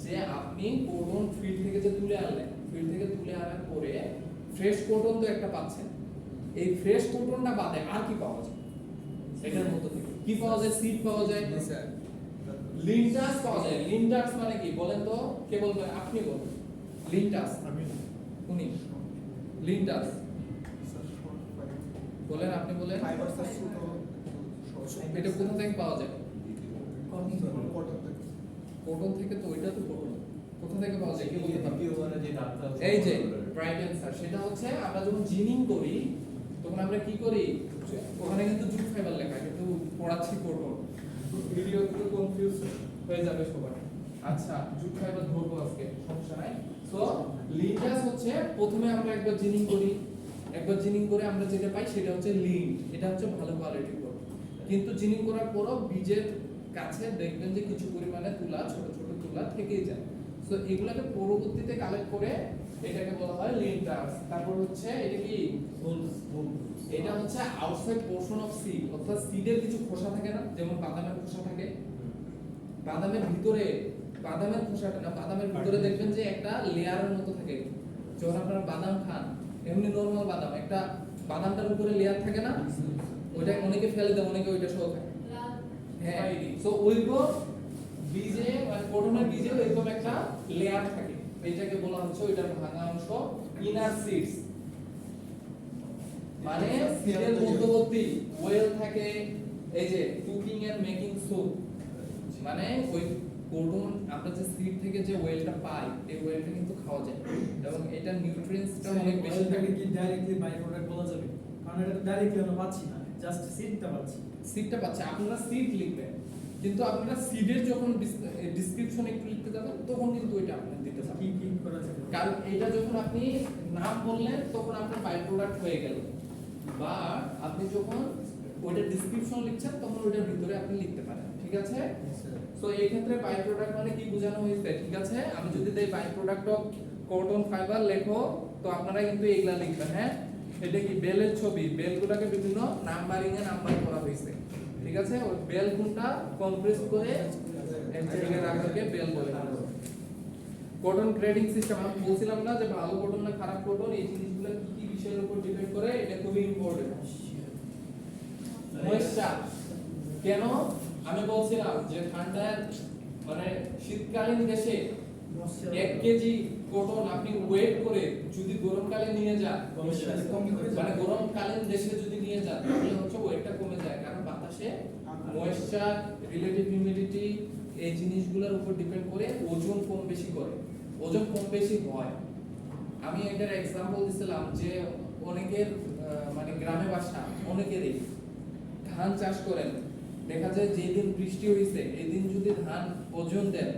যে আপনি কটন ফিল্ড থেকে যে তুলে আনলেন, ফিল্ড থেকে তুলে আনার পরে ফ্রেশ কটন তো একটা পাচ্ছেন, এই ফ্রেশ কটনটা বাদে আর কি পাওয়া যায়? এটার মধ্যে থেকে কি পাওয়া যায়? সিড পাওয়া যায়, লিন্টাস পাওয়া যায়। লিন্টাস মানে কি বলেন তো, কে বলবে? আপনি বলুন। লিন্টাস, আমি উনি লিন্টাস বলেন, আপনি বলেন। এটা কোথা থেকে পাওয়া যায়? কটন থেকে। তো ওইটা তো কটন, কোথা থেকে পাওয়া যায়? কি বলতে পারবেন? এই যে রাইট অ্যানসার, সেটা হচ্ছে আমরা যখন জিনিং করি তখন আমরা কি করি, ওখানে কিন্তু জুট ফাইবার লেখা, কিন্তু পড়াচ্ছি কটন, ভিডিও একটু কনফিউজ হয়ে যাবে সবার। আচ্ছা, জুট ফাইবার ধরবো আজকে, সমস্যা নাই। সো লিন্টাস হচ্ছে প্রথমে আমরা একবার জিনিং করি, একবার জিনিং করে আমরা যেটা পাই সেটা হচ্ছে লিন, এটা হচ্ছে ভালো কোয়ালিটির বোর্ড। কিন্তু জিনিং করার পরও বীজের কাছে দেখবেন যে কিছু পরিমাণে তুলা, ছোট ছোট তুলা থেকেই যায়। সো এগুলাকে পরবর্তীতে কালেক্ট করে এটাকে বলা হয় লিন টার্স। তারপর হচ্ছে এটা কি এটা হচ্ছে আউটসাইড পোরশন অফ সিড, অর্থাৎ সিডের কিছু খোসা থাকে না, যেমন বাদামের খোসা থাকে, বাদামের ভিতরে, বাদামের খোসাটা না, বাদামের ভিতরে দেখবেন যে একটা লেয়ারের মতো থাকে। যখন আপনারা বাদাম খান, এমনি নরমাল বাদাম, একটা বাদামটার উপরে লেয়ার থাকে না, ওইটা অনেকে ফেলে দেয়, অনেকে ওইটা সহ খায়। হ্যাঁ, সো ওইগুলো বীজে মানে কটনের বীজে এরকম একটা লেয়ার থাকে, এটাকে বলা হচ্ছে ওইটার ভাঙা অংশ ইনার সিডস। মানে সিডের মধ্যবর্তী ওয়েল থাকে, এই যে কুকিং এন্ড মেকিং স্যুপ, মানে ওই কটন আমরা যে সিড থেকে যে ওয়েলটা পাই, এই ওয়েলটা কিন্তু খাওয়া যায় এবং এটা নিউট্রিয়েন্টসটা অনেক বেশি থাকে। কি ডাইরেক্টলি বাই প্রোডাক্ট বলা যাবে? কারণ এটা ডাইরেক্টলি আমরা পাচ্ছি না, জাস্ট সিডটা পাচ্ছি। সিডটা পাচ্ছে, আপনারা সিড লিখবেন, কিন্তু আপনারা সিডের যখন ডেসক্রিপশন একটু লিখতে যাবেন তখন কিন্তু ওইটা আপনারা দিতে পারবেন। কি করা যাবে? কারণ এটা যখন আপনি নাম বললেন তখন আপনার বাই প্রোডাক্ট হয়ে গেল, বা আপনি যখন ওইটা ডেসক্রিপশন লিখছেন তখন ওইটার ভিতরে আপনি লিখতে পারেন। ঠিক আছে? সো এই ক্ষেত্রে বাই প্রোডাক্ট মানে কি বোঝানো হয়েছে? ঠিক আছে, আমি যদি দেই by product of cotton fibre লেখো, তো আপনারা কিন্তু এইগুলা লিখবেন। হ্যাঁ, এটা কি বেলের ছবি, বেলগুলোকে বিভিন্ন নাম্বারিং এ নাম্বার করা হয়েছে। ঠিক আছে, ওই বেল কোনটা কম্প্রেস করে এক জায়গায় রাখাকে বেল বলে। কটন গ্রেডিং সিস্টেম আমি বলছিলাম না যে ভালো কটন না খারাপ কটন, এই জিনিসগুলো কি কি বিষয়ের উপর ডিপেন্ড করে, এটা খুবই ইম্পর্টেন্ট। ময়েশ্চার, কেন আমি বলছিলাম যে ঠান্ডার মানে শীতকালীন দেশে 1 কেজি কটন আপনি ওয়েট করে যদি গরমকালে নিয়ে যান, মানে গরমকালীন দেশে যদি নিয়ে যান তাহলে হচ্ছে ওয়েটটা কমে যায়, কারণ বাতাসে ময়েশ্চার, রিলেটিভ হিউমিডিটি এই জিনিসগুলোর উপর ডিপেন্ড করে ওজন কম বেশি করে, ওজন কম বেশি হয়। আমি এটার एग्जांपल দিছিলাম যে অনেকের মানে গ্রামে বাসা, অনেকেরই ধান চাষ করেন, দেখা যায় যে দিন বৃষ্টি হইছে এই দিন যদি ধান ওজন দেন,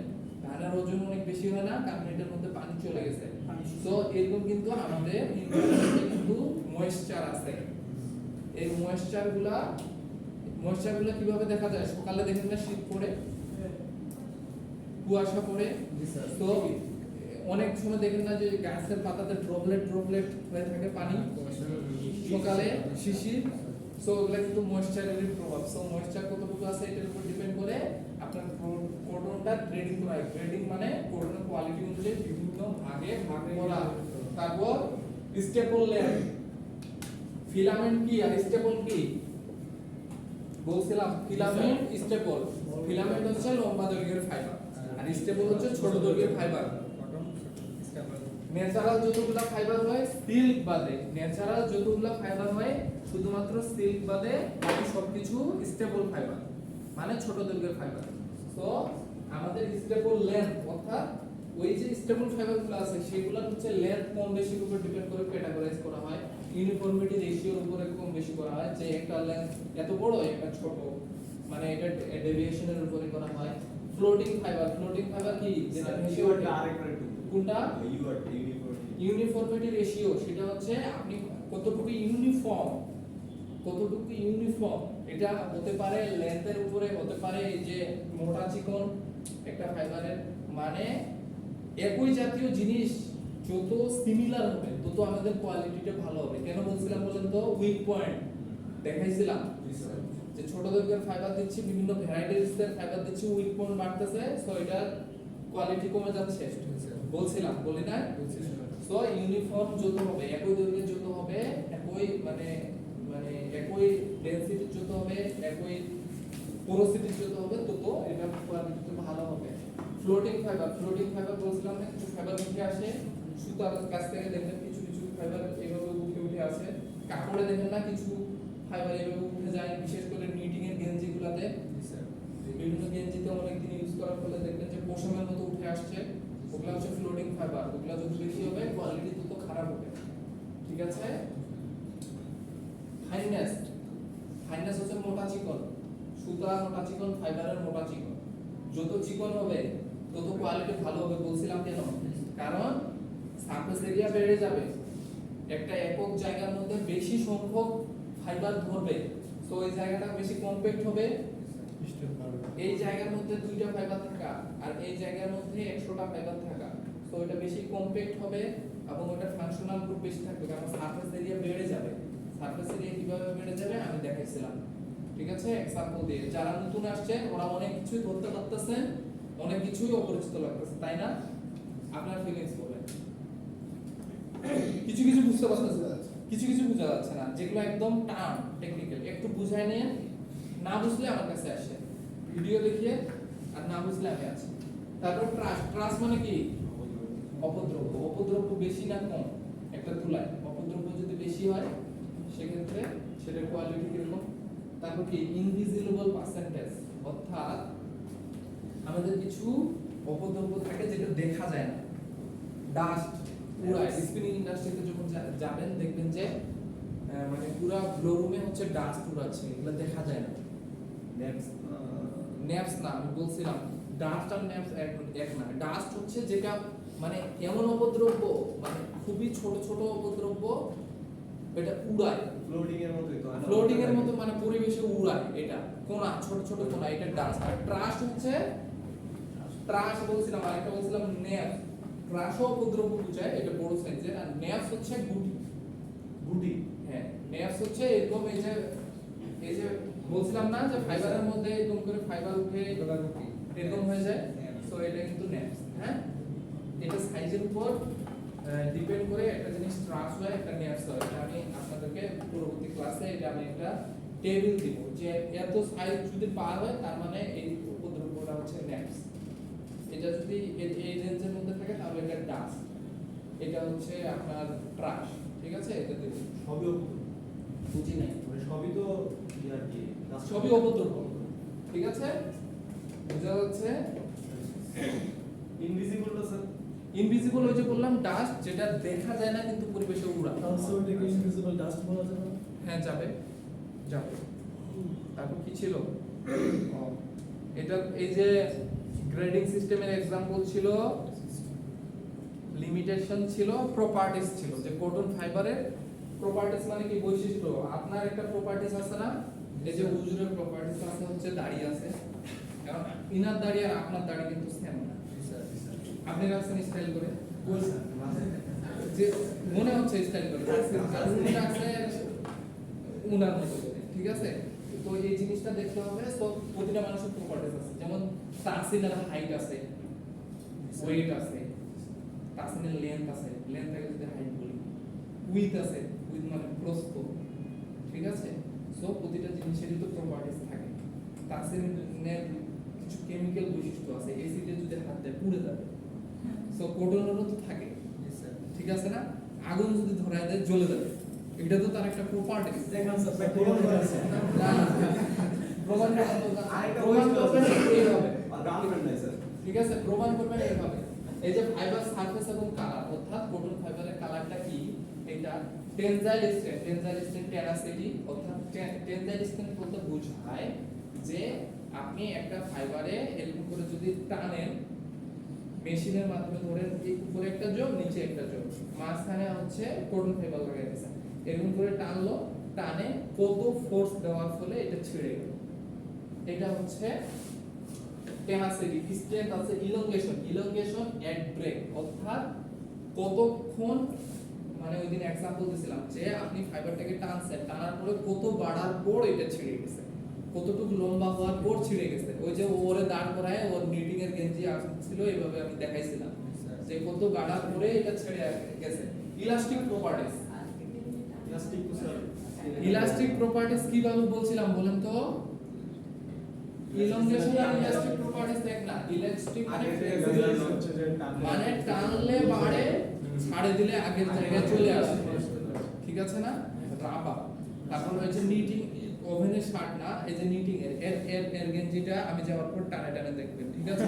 ধানের ওজন অনেক বেশি হয় না, কারণ এটার মধ্যে পানি চলে গেছে। সো এরকম কিন্তু আমাদের ইনভারমেন্টে কিন্তু ময়েশ্চার আছে। এই ময়েশ্চারগুলা কিভাবে দেখা যায়? সকালে দেখেন না শীত পড়ে, কুয়াশা পড়ে, তো অনেক সময় দেখেন না যে গাছের পাতাতে ড্রপলেট হয়ে থাকে পানি, সকালে শিশির। সো এগুলা কিন্তু ময়েশ্চারের প্রভাব। সো ময়েশ্চার কতটুকু আছে এটার উপর ডিপেন্ড করে আপনার কটনটা গ্রেডিং করা হয়। গ্রেডিং মানে কটনের কোয়ালিটি অনুযায়ী বিভিন্ন ভাগে ভাগ করা। তারপর স্টেপল লেয়ার, ফিলামেন্ট কি আর স্টেপল কি বলছিলাম? Filament, staple. ফিলামেন্ট হচ্ছে লম্বা দৈর্ঘ্যের ফাইবার আর স্টেপল হচ্ছে ছোট দৈর্ঘ্যের ফাইবার। ন্যাচারাল যতগুলা ফাইবার হয় সিল্ক বাদে, ন্যাচারাল যতগুলা ফাইবার হয় শুধুমাত্র সিল্ক বাদে বাকি সবকিছু স্টেবল ফাইবার, মানে ছোট দৈর্ঘ্যের ফাইবার। তো আমাদের স্টেবল লেন্থ, অর্থাৎ ওই যে স্টেবল ফাইবারগুলো আছে সেগুলো হচ্ছে লেন্থ কম বেশির উপর ডিপেন্ড করে ক্যাটাগরাইজ করা হয়। ইউনিফর্মিটি রেশিওর উপরে কম বেশি করা হয়, যে একটা লেন্থ এত বড় একটা ছোট, মানে এটা ডেভিয়েশনের উপরে করা হয়। ফ্লোটিং ফাইবার কি যেটা রেশিওটা কোনটা ইউনিফর্মিটি রেশিও, সেটা হচ্ছে আপনি কতটুকু ইউনিফর্ম, এটা হতে পারে লেন্থের উপরে, হতে পারে এই যে মোটা চিকন একটা ফাইবারের, মানে একই জাতীয় জিনিস যত সিমিলার হবে তত আমাদের কোয়ালিটিটা ভালো হবে। কেন বলছিলাম বলেন তো? উইক পয়েন্ট দেখাইছিলাম যে ছোট দৈর্ঘ্যের ফাইবার দিচ্ছি, বিভিন্ন ভ্যারাইটিসের ফাইবার দিচ্ছি, উইক পয়েন্ট বাড়তেছে, সো এটা কোয়ালিটি কমে যাচ্ছে বলছিলাম, বলি না? সো ইউনিফর্ম যত হবে, একই দৈর্ঘ্যের যত হবে, একই মানে একই ডেনসিটির যত হবে, একই পোরোসিটির যত হবে, তত এটা কোয়ালিটি ভালো হবে। ফ্লোটিং ফাইবার বলছিলাম না, কিছু ফাইবার উঠে আসে সুতার কাছ থেকে, দেখবেন কিছু ফাইবার এইভাবে উঠে আসে, কাপড়ে দেখেন না কিছু ফাইবার এইভাবে উঠে যায়, বিশেষ করে নিটিং এর গেঞ্জিগুলোতে, বিভিন্ন গেঞ্জিতে অনেকদিন ইউজ করার ফলে দেখবেন যে পশমের মতো উঠে আসছে, ওগুলা হচ্ছে ফ্লোটিং ফাইবার। ওগুলা যত বেশি হবে কোয়ালিটি তত খারাপ হবে। ঠিক আছে? ফাইননেস হচ্ছে মোটা চিকন, সুতা মোটা চিকন, ফাইবারের মোটা চিকন। যত চিকন হবে তত কোয়ালিটি ভালো হবে। বলছিলাম কেন? কারণ সারফেস এরিয়া বেড়ে যাবে, একটা একক জায়গার মধ্যে বেশি সংখ্যক ফাইবার ধরবে, তো ওই জায়গাটা বেশি কম্প্যাক্ট হবে। এই জায়গার মধ্যে 2টা ফাইবার থাকা আর এই জায়গার মধ্যে 100টা ফাইবার থাকা, তো এটা বেশি কম্প্যাক্ট হবে এবং ওটা ফাংশনাল গ্রুপ বেশি থাকবে, কারণ সারফেস এরিয়া বেড়ে যাবে। সারফেস এরিয়া কিভাবে বেড়ে যাবে আমি দেখাইছিলাম, ঠিক আছে, এক্সাম্পল দিয়ে। যারা নতুন আসছে ওরা অনেক কিছুই ধরতে পারতেছেন, অনেক কিছুই অপরিচিত লাগতেছে, তাই না? আপনার ফিলিংস বলেন। কিছু কিছু বুঝতে পারতেছে, কিছু কিছু বোঝা যাচ্ছে না, যেগুলো একদম টার্ম টেকনিক্যাল একটু বুঝাই নিয়ে, না বুঝলে আমার কাছে আসে, ভিডিও দেখিয়ে, আর না বুঝলে আমি আছি। তারপর ট্রাস্ট। ট্রাস্ট মানে কি? অপদ্রব্য। অপদ্রব্য বেশি না কম একটা তুলায়? অপদ্রব্য যদি বেশি হয় সেক্ষেত্রে সেটার কোয়ালিটি কিরকম? তারপর কি? ইনভিজিবল পার্সেন্টেজ, অর্থাৎ আমাদের কিছু অপদ্রব্য থাকে যেটা দেখা যায় না। ডাস্ট পুরা স্পিনিং ইন্ডাস্ট্রিতে যখন যাবেন দেখবেন যে মানে পুরা ফ্লো রুমে হচ্ছে ডাস্ট উড়াচ্ছে, এগুলো দেখা যায় না। ন্যাপস না, আমি বলছিলাম ডাস্ট আর ন্যাপস এক না। ডাস্ট হচ্ছে যেটা মানে এমন অপদ্রব্য, মানে খুবই ছোট ছোট অপদ্রব্য, এটা উড়ায় ফ্লোটিং এর মতোই তো, ফ্লোটিং এর মতো, মানে পরিবেশে উড়ায়, এটা কোনা, ছোট ছোট কোনা, এটা ডাস্ট। আর ট্রাশ হচ্ছে, ট্রাশ বলছিলাম, আরেকটা বলছিলাম ন্যাপস। ট্রাশও উপদ্রব্য বুঝায়, এটা বড় সাইজের। আর ন্যাপস হচ্ছে গুটি। গুটি। হ্যাঁ, ন্যাপস হচ্ছে এরকম, এই যে বলছিলাম না যে ফাইবারের মধ্যে এরকম করে ফাইবার উঠে এরকম হয়ে যায়, সো এটা কিন্তু ন্যাপস। হ্যাঁ, এটা সাইজের উপর ডিপেন্ড করে একটা জিনিস ট্রাশ হয়, একটা ন্যাপস হয়। এটা আমি আপনাদেরকে পরবর্তী ক্লাসে এটা আমি একটা টেবিল দিব, যে এত সাইজ যদি পার হয় তার মানে এই উপদ্রব্যটা হচ্ছে ন্যাপস। এটা যদি এই রেঞ্জের মধ্যে থাকে তাহলে এটা ডাস্ট, এটা হচ্ছে আপনার ট্রাশ, ঠিক আছে? এটা দেব। সবই বুঝি নাই, মানে সবই তো আর কি, সবই অপদ্রব্য, ঠিক আছে? বুঝা যাচ্ছে? ইনভিজিবলটা স্যার? ইনভিজিবল ওই যে বললাম ডাস্ট, যেটা দেখা যায় না কিন্তু পরিবেশে উড়ায়। তাহলে ওটাকে ইনভিজিবল ডাস্ট বলা যাবে না? হ্যাঁ, যাবে যাবে। তারপর কি ছিল? ও, এটা এই যে গ্রেডিং সিস্টেমের एग्जांपल ছিল, লিমিটেশন ছিল, প্রপার্টিজ ছিল। যে কটন ফাইবারের প্রপার্টিজ মানে কি? বৈশিষ্ট্য। আপনার একটা প্রপার্টিজ আছে না, এই যে উজুরের প্রপার্টিজ আছে হচ্ছে দাড়ি আছে, কারণ ইনার দাড়ি আর আপনার দাড়ি কিন্তু সেম না। আপনি রাখছেন স্টাইল করে, কই স্যার? যে মনে হচ্ছে স্টাইল করে, আর উনি রাখছে উনার মতো করে, ঠিক আছে? তো এই জিনিসটা দেখতে হবে। তো প্রতিটা মানুষের প্রপার্টিজ আছে, যেমন তাসিনের হাইট আছে, ওয়েট আছে, তাসিনের লেন্থ আছে, লেন্থটাকে যদি হাইট বলি, উইথ আছে, উইথ মানে প্রস্থ, ঠিক আছে? সো প্রতিটা জিনিসেরই তো প্রপার্টিজ থাকে। তাসিনের কিছু কেমিক্যাল বৈশিষ্ট্য আছে, এসিডে যদি হাত দেয় পুড়ে যাবে। সো কোডনেরও তো থাকে, ঠিক আছে না? আগুন যদি ধরায় দেয় জ্বলে যাবে, এটা তো তার একটা প্রপার্টি। দেখান স্যার, প্র্যাকটিক্যাল আছে। প্রমাণ আরেকটা প্রমাণ করবেন এইভাবে, আর গার্লফ্রেন্ড নাই স্যার? ঠিক আছে? প্রমাণ করবেন এইভাবে। এই যে ফাইবার সারফেস এবং কালার, অর্থাৎ কটন ফাইবারের কালারটা কি? এটা টেনজাইল স্ট্রেন্থ। টেনজাইল স্ট্রেন্থ টেনাসিটি, অর্থাৎ টেনজাইল স্ট্রেন্থ বলতে বোঝায় যে আপনি একটা ফাইবারে এরকম করে যদি টানেন, মেশিনের মাধ্যমে ধরেন এই উপরে একটা জোন, নিচে একটা জোন, মাঝখানে হচ্ছে কটন ফাইবার লাগাই দিয়েছেন, এরকম করে টানলো, টানে কত ফোর্স দেওয়ার ফলে এটা ছিঁড়ে গেল, এটা হচ্ছে টেনাসিটি। স্ট্রেন্থ আছে ইলংগেশন, ইলংগেশন এট ব্রেক, অর্থাৎ কতক্ষণ, মানে ওই দিন एग्जांपल দিছিলাম যে আপনি ফাইবারটাকে টানছেন, টানার পরে কত বাড়ার পর এটা ছিঁড়ে গেছে, কতটুকু লম্বা হওয়ার পর ছিঁড়ে গেছে। ওই যে ওরে দাঁড় করায় ওর নিটিং এর গেঞ্জি আসছিল, এইভাবে আমি দেখাইছিলাম যে কত বাড়ার পরে এটা ছিঁড়ে গেছে। ইলাস্টিক প্রপার্টিজ, ইলাস্টিক তো স্যার? ইলাস্টিক প্রপার্টিজ কিভাবে বলছিলাম বলেন তো? ইলংগেশন আর ইলাস্টিক প্রপার্টিজ এক না। ইলাস্টিক মানে মানে টানলে বাড়ে, ছাড়ে দিলে আগের জায়গায় চলে আসে, ঠিক আছে না? রাবার। তারপর হচ্ছে নিটিং, ওভেনের শার্ট না, এই যে নিটিং এর গেঞ্জিটা আমি যাওয়ার পর টানে টানে দেখবেন, ঠিক আছে?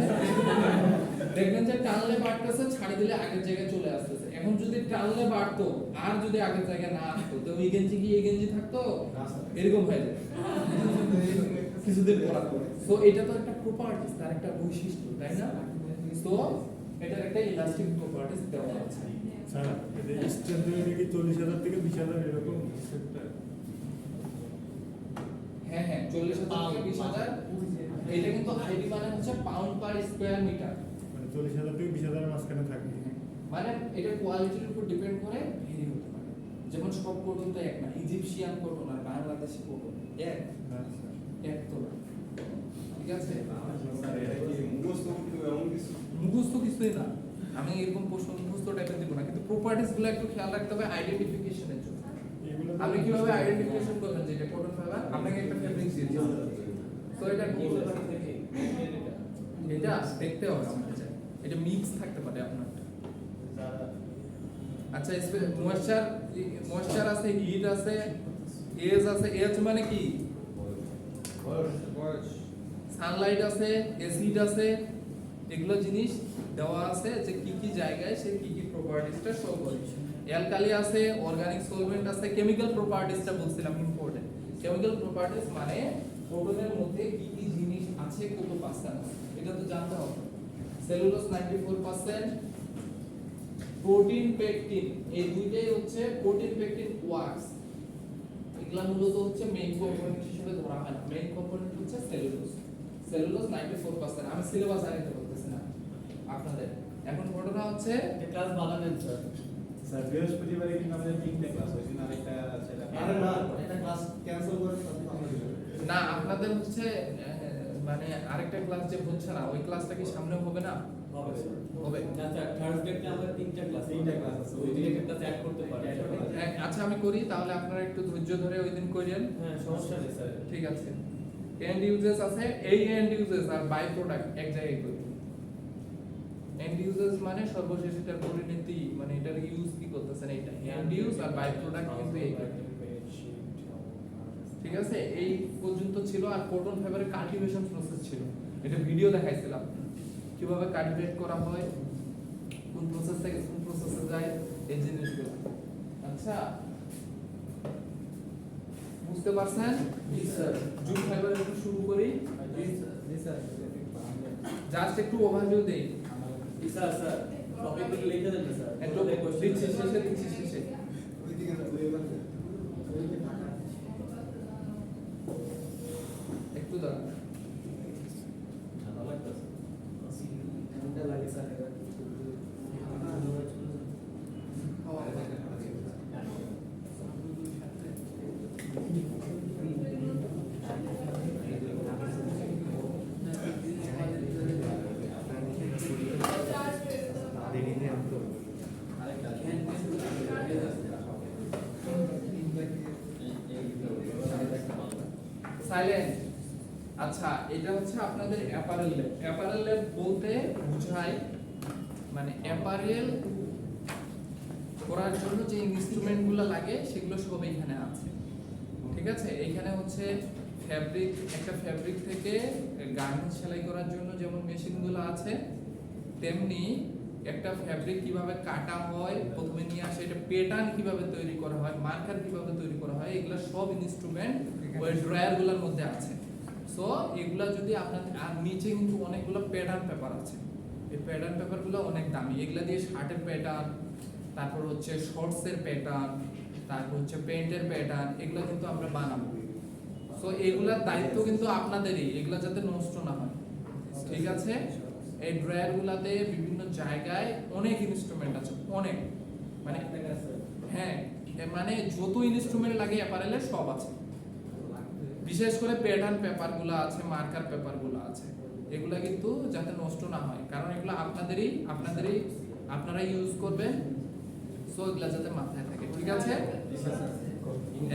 দেখবেন যে টানলে বাড়তেছে, ছাড়ে দিলে আগের জায়গায় চলে আসতেছে। এখন যদি টানলে বাড়তো আর যদি আগের জায়গায় না আসতো, তো ওই গেঞ্জি কি এই গেঞ্জি থাকতো? এরকম হয়ে যায় কিছুদিন পরার পরে। সো এটা তো একটা প্রপার্টিজ, তার একটা বৈশিষ্ট্য, তাই না? সো এটার একটা ইলাস্টিক প্রপার্টিজ দেওয়া আছে। স্যার এটা স্ট্রেন্থ কি 40,000 থেকে 20,000 এরকম হ্যাঁ হ্যাঁ 40,000 থেকে 20,000। এটা কিন্তু আইডি মানে হচ্ছে পাউন্ড পার স্কয়ার মিটার, মানে 40,000 থেকে 20,000 এর মাঝখানে থাকবে। মানে এটা কোয়ালিটির উপর ডিপেন্ড করে ভেরি হতে পারে। যেমন সব কটন তো এক না, ইজিপশিয়ান কটন আর বাংলাদেশি কটন এক না স্যার এক তো না। ঠিক আছে, স্যার এটা কি মুখস্থ করতে হবে এমন কিছু? মুখস্থ কিছুই না, আমি এরকম প্রশ্ন মুখস্থ টাইপের দিব না, কিন্তু প্রপার্টিজ গুলো একটু খেয়াল রাখতে হবে আইডেন্টিফিকেশনের জন্য। এগুলো তো- আপনি কিভাবে আইডেন্টিফিকেশন করবেন যে এটা কটন ফাইবার? আপনাকে একটা ফেব্রিক দিয়েছি, তো এটা কি এটা দেখতে হবে আমাকে চাই, এটা মিক্স থাকতে পারে আপনার। আচ্ছা ময়েশ্চার আছে, হিট আছে, এজ আছে। এজ মানে কি? সানলাইট আছে, অ্যাসিড আছে, এগুলো জিনিস দেওয়া আছে যে কি কি জায়গায় সে কি কি প্রপার্টিজটা শো করে। অ্যালকালি আছে, অর্গানিক সলভেন্ট আছে, কেমিক্যাল প্রপার্টিজটা বলছিলাম ইম্পর্টেন্ট। কেমিক্যাল প্রপার্টিজ মানে প্রোটনের মধ্যে কি কি জিনিস আছে, কত পার্সেন্ট, এটা তো জানতে হবে। সেলুলোজ 94%, প্রোটিন পেকটিন, এই দুইটাই হচ্ছে প্রোটিন পেকটিন ওয়াক্স, এগুলা মূলত হচ্ছে মেইন কম্পোনেন্ট হিসেবে ধরা হয় না। মেইন কম্পোনেন্ট হচ্ছে সেলুলোজ। সেলুলোজ 94%। আমি সিলেবাস আনিতে বলতেছি না আপনাদের। এখন ঘটনা হচ্ছে ক্লাস ভালো নেন স্যার। স্যার বৃহস্পতিবারে কিন্তু আমাদের 3টা ক্লাস, ওই দিন আরেকটা আছে। আরে না, এটা ক্লাস ক্যান্সেল করে আমরা দিলাম। না আপনাদের হচ্ছে মানে আরেকটা ক্লাস যে হচ্ছে না, ওই ক্লাসটা কি সামনে হবে না? হবে স্যার। হবে। না স্যার, থার্সডেতে আমরা 3টা ক্লাস আছে। ওই দিন একটা ক্লাস অ্যাড করতে পারি। আচ্ছা আমি করি, তাহলে আপনারা একটু ধৈর্য ধরে ওই দিন করেন। হ্যাঁ, সমস্যা নেই স্যার। ঠিক আছে। এন্ড ইউজেস আছে, এই এন্ড ইউজেস আর বাই প্রোডাক্ট এক জায়গায় করি। এন্ড ইউজেস মানে সর্বশেষ এটার পরিণতি, মানে এটার ইউজ কি করতেছেন, এইটা এন্ড ইউজ আর বাই প্রোডাক্ট কিন্তু এইটা। ঠিক আছে, এই পর্যন্ত ছিল। আর কটন ফাইবারের কাল্টিভেশন প্রসেস ছিল, এটা ভিডিও দেখাইছিলাম কিভাবে কাল্টিভেট করা হয়, কোন প্রসেস থেকে কোন প্রসেসে যায়, এই জিনিসগুলো। আচ্ছা বুঝতে পারছেন? জি স্যার। জুট ফাইবার একটু শুরু করি, জি স্যার। জাস্ট একটু ওভারভিউ দেই। জি স্যার, স্যার। টপিকগুলো লিখে দেন না স্যার। একটু দিচ্ছি শেষে ওইদিকে না তুই এবার একটু দাঁড়ান। ভালো লাগতেছে। কোনটা লাগে স্যার এবার? সাইলেন্ট। আচ্ছা এটা হচ্ছে আপনাদের অ্যাপারেল ল্যাব। অ্যাপারেল ল্যাব বলতে বোঝায় মানে অ্যাপারেল করার জন্য যে ইনস্ট্রুমেন্টগুলো লাগে সেগুলো সব এখানে আছে। ঠিক আছে, এইখানে হচ্ছে ফ্যাব্রিক, একটা ফ্যাব্রিক থেকে গার্মেন্টস সেলাই করার জন্য যেমন মেশিনগুলো আছে, তেমনি একটা ফ্যাব্রিক কিভাবে কাটা হয়, প্রথমে নিয়ে আসে এটা প্যাটার্ন কিভাবে তৈরি করা হয়, মার্কার কিভাবে তৈরি করা হয়, এগুলো সব ইনস্ট্রুমেন্ট ওই ড্রয়ারগুলোর মধ্যে আছে। সো এগুলা যদি আপনাদের, আর নিচে কিন্তু অনেকগুলো প্যাটার্ন পেপার আছে, এই প্যাটার্ন পেপারগুলো অনেক দামি। এগুলা দিয়ে শার্টের প্যাটার্ন, তারপর হচ্ছে শর্টসের প্যাটার্ন, তারপর হচ্ছে প্যান্টের প্যাটার্ন, এগুলো কিন্তু আমরা বানাবো। সো এগুলার দায়িত্ব কিন্তু আপনাদেরই, এগুলা যাতে নষ্ট না হয়। ঠিক আছে, এই ড্রয়ারগুলোতে বিভিন্ন জায়গায় অনেক ইনস্ট্রুমেন্ট আছে, অনেক মানে হ্যাঁ মানে যত ইনস্ট্রুমেন্ট লাগে অ্যাপারেলে সব আছে। বিশেষ করে প্যাটার্ন পেপারগুলো আছে, মার্কার পেপারগুলো আছে, এগুলা কিন্তু যাতে নষ্ট না হয়, কারণ এগুলো আপনাদেরই আপনারা ইউজ করবেন। সো এগুলা যাতে মাথায় থাকে। ঠিক আছে,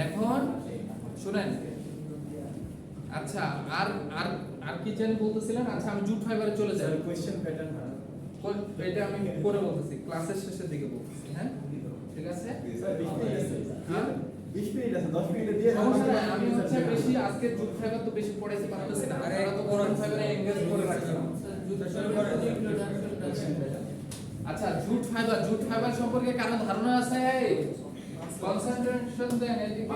এখন শুনেন। আচ্ছা আর আর আর কি জানি বলতেছিলেন? আচ্ছা আমি জুট ফাইবারে চলে যাই। কোশ্চেন প্যাটার্ন না এটা আমি পরে বলতেছি, ক্লাসের শেষের দিকে বলতেছি। হ্যাঁ ঠিক আছে, স্যার 20 মিনিট আছে। হ্যাঁ 20 মিনিট আছে, 10 মিনিটে দিয়ে সমস্যা নাই, আমি হচ্ছে বেশি আজকে জুট ফাইবার তো বেশি পড়াইতে পারতেছি না, আপনারা তো কোন ফাইবারে এনগেজ করে রাখছেন। আচ্ছা জুট ফাইবার সম্পর্কে কারো ধারণা আছে? কনসেন্ট্রেশন দেন এদিকে।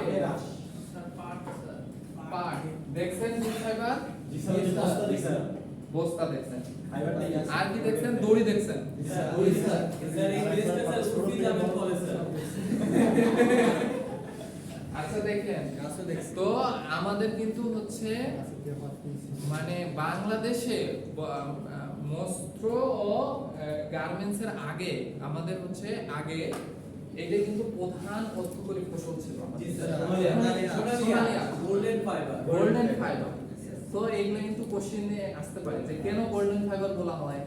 পার্ট দেখছেন জুট ফাইবার? জি স্যার, জি স্যার। বস্তা দেখছেন, ফাইবারটা আর কি দেখছেন? দড়ি দেখছেন। স্যার এই বেসটা স্যার উঠি যাবেন বলে স্যার আচ্ছা দেখেন, তো আমাদের কিন্তু হচ্ছে মানে বাংলাদেশে বস্ত্র ও গার্মেন্টস এর আগে আমাদের হচ্ছে আগে এটা কিন্তু প্রধান অর্থকরী ফসল ছিল জি স্যার সোনালী আঁশ। Golden fibre golden fibre. তো এগুলো কিন্তু কোশ্চেনে আসতে পারে যে কেন গোল্ডেন ফাইবার বলা হয়,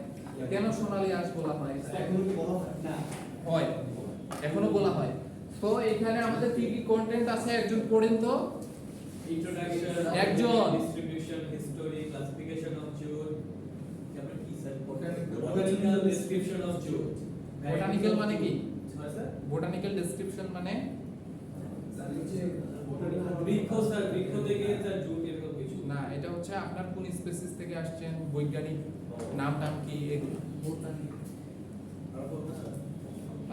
কেন সোনালী আঁশ বলা হয়? এখনো কি বলা হয় না? হয়, এখনো বলা হয়। তো এখানে আমাদের কি কি কন্টেন্ট আছে একজন পড়েন তো। ইন্ট্রোডাকশন একজন। Distribution history classification of jute তারপর কি sir Botanical botanical description of jute botanical মানে কি? হ্যাঁ স্যার বোটানিক্যাল ডেসক্রিপশন মানে বৃক্ষ স্যার বৃক্ষ থেকে স্যার জুট এরকম কিছু না, এটা হচ্ছে আপনার কোন স্পেসিস থেকে আসছেন, বৈজ্ঞানিক নাম টাম কি এগুলো।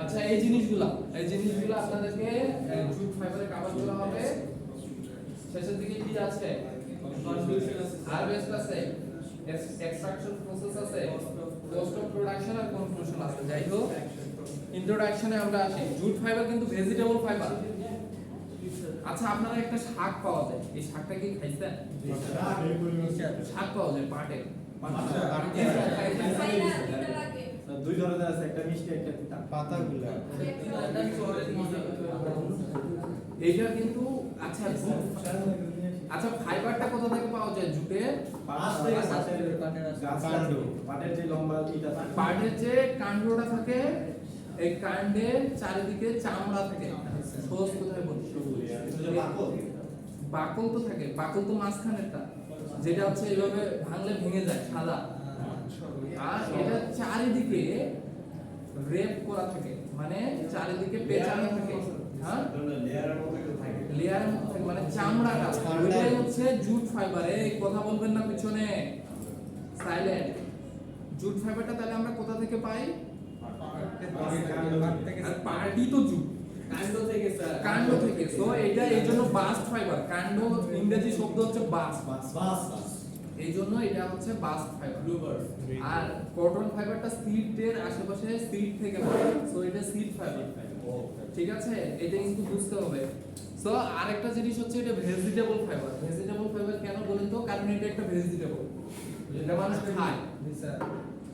আচ্ছা এই জিনিসগুলো আপনাদেরকে জুট ফাইবারে কভার করা হবে। শেষের দিকে কি আছে? কনক্লুশন আছে হারভেস্ট আছে, এক্সট্রাকশন প্রসেস আছে, কস্ট অফ প্রোডাকশন আর কনক্লুশন আছে। যাই হোক, ইন্ট্রোডাকশনে আমরা আসি। জুট ফাইবার কিন্তু ভেজিটেবল ফাইবার। আচ্ছা আপনারা একটা শাক পাওয়া যায়, এই শাকটা কি খাইছেন? শাক পাওয়া যায় পাটে। দুই ধরনের আছে, একটা মিষ্টি একটা তিতা। পাতাগুলা এইটা কিন্তু আচ্ছা আচ্ছা ফাইবারটা কোথা থেকে পাওয়া যায়? জুটের পাশ থেকে গাছ পাটের যে লম্বা ইটা থাকে, পাটের যে কাণ্ডটা থাকে, এই কাণ্ডের চারিদিকে চামড়া থাকে। সহজ কোথায় বলি, বাকল। বাকল তো থাকে, বাকল তো মাঝখানেরটা যেটা হচ্ছে এইভাবে ভাঙলে ভেঙে যায় সাদা, আর এটা চারিদিকে রেপ করা থাকে, মানে চারিদিকে পেঁচানো থাকে। হ্যাঁ লেয়ারের মতো একটু থাকে। লেয়ারের মধ্যে থাকে, মানে চামড়াটা ওইটাই হচ্ছে জুট ফাইবার। এই কথা বলবেন না পিছনে, সাইলেন্ট। জুট ফাইবারটা তাহলে আমরা কোথা থেকে পাই? আর পার্টি তো জুট কাণ্ড থেকে স্যার কাণ্ড থেকে। সো এটা এই জন্য বাস্ট ফাইবার। কাণ্ড ইংরেজি শব্দ হচ্ছে বাস্ট, বাস এই জন্য এটা হচ্ছে বাস্ট ফাইবার। ব্লুবার আর কটন ফাইবারটা সিডের আশেপাশে সিড থেকে পাই, সো এটা সিড ফাইবার। ঠিক আছে, এটা কিন্তু বুঝতে হবে। সো আরেকটা জিনিস হচ্ছে এটা ভেজিটেবল ফাইবার। ভেজিটেবল ফাইবার কেন বলেন তো? কারণ এটা একটা ভেজিটেবল, এটা মানুষ খায়।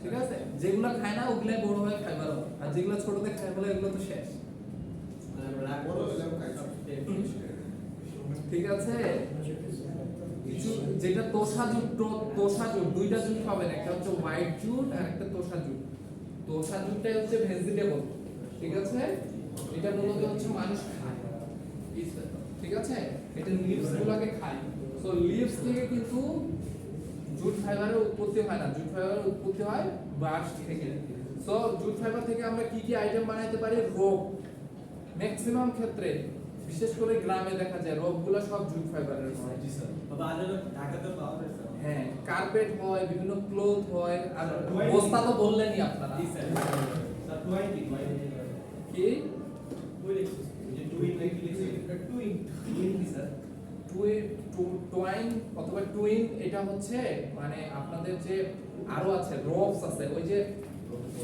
ঠিক আছে, যেগুলো খায় না ওগুলাই বড় হয়ে ফাইবার হয়, আর যেগুলো ছোটতে খায় বলে এগুলো তো শেষ। ঠিক আছে, কিছু যেটা তোষা জুট দুইটা জুট পাবেন, একটা হচ্ছে হোয়াইট জুট আর একটা তোষা জুট। তোষা জুটটাই হচ্ছে ভেজিটেবল। ঠিক আছে, এটা মূলত হচ্ছে মানুষ খায়। ঠিক আছে, এটা লিভস গুলোকে খায়। সো লিভস থেকে কিন্তু জুট ফাইবারের উৎপত্তি হয় না, জুট ফাইবারের উৎপত্তি হয় বাঁশ থেকে। সো জুট ফাইবার থেকে আমরা কি কি আইটেম বানাইতে পারি? রোপ। ম্যাক্সিমাম ক্ষেত্রে বিশেষ করে গ্রামে দেখা যায় রোপগুলো সব জুট ফাইবারের হয়। জি স্যার। বাবা আজ ঢাকাতে পাওয়া যায় স্যার হ্যাঁ, কার্পেট হয়, বিভিন্ন ক্লথ হয়, আর Twine- বস্তা তো বললেনই আপনারা। জি স্যার স্যার টোয়েন্টি কি বই লিখছি যে টুইন নাকি লিখছি টুইন টুইন কি স্যার? টুয়াইন অথবা টুইন, এটা হচ্ছে মানে আপনাদের যে আরো আছে রোপস আছে, ওই যে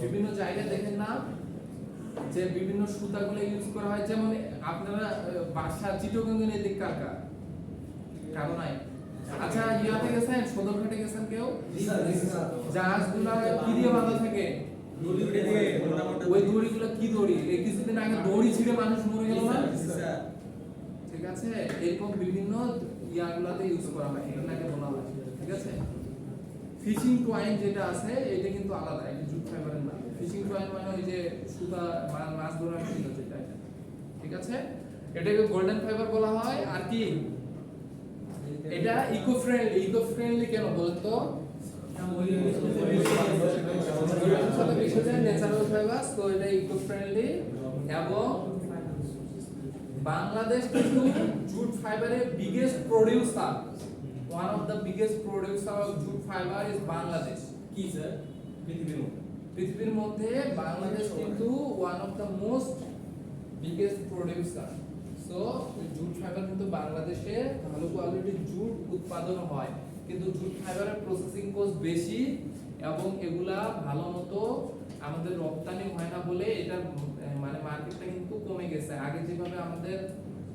বিভিন্ন জায়গায় দেখেন না যে বিভিন্ন সুতাগুলো ইউজ করা হয়, যেমন আপনারা বাসা চিটগঙ্গের এদিক কারো নাই। আচ্ছা ইয়াতে গেছেন, সদরঘাটে গেছেন কেউ? জাহাজগুলো কি দিয়ে বাঁধা থাকে? ওই দড়িগুলো কি দড়ি? এই কিছুদিন আগে দড়ি ছিঁড়ে মানুষ মরে গেল না? ঠিক আছে, এরকম বিভিন্ন ইয়াগুলাতে ইউজ করা হয়, এগুলাকে বলা হয়। ঠিক আছে, ফিশিং টুয়াইন যেটা আছে এটা কিন্তু আলাদা, এটা জুট ফাইবারের না। ফিশিং টুয়াইন মানে ওই যে সুতা মাছ ধরার জন্য যেটা, এটা। ঠিক আছে, এটাকে গোল্ডেন ফাইবার বলা হয়। আর কি এটা ইকো ফ্রেন্ডলি কেন বলতো? ন্যাচারাল ফাইবার, তো এটা ইকো ফ্রেন্ডলি। এবং বাংলাদেশ কিন্তু জুট ফাইবারের biggest producer. One of the biggest producer of jute fibre is Bangladesh. কি স্যার পৃথিবীর মধ্যে বাংলাদেশ কিন্তু one of the most biggest producer. So jute fibre কিন্তু বাংলাদেশে ভালো কোয়ালিটির জুট উৎপাদন হয়। কিন্তু জুট ফাইবারের প্রসেসিং কস্ট বেশি এবং এগুলা ভালো মতো আমাদের রপ্তানি হয় না বলে এটার মানে মার্কেটটা কিন্তু কমে গেছে। আগে যেভাবে আমাদের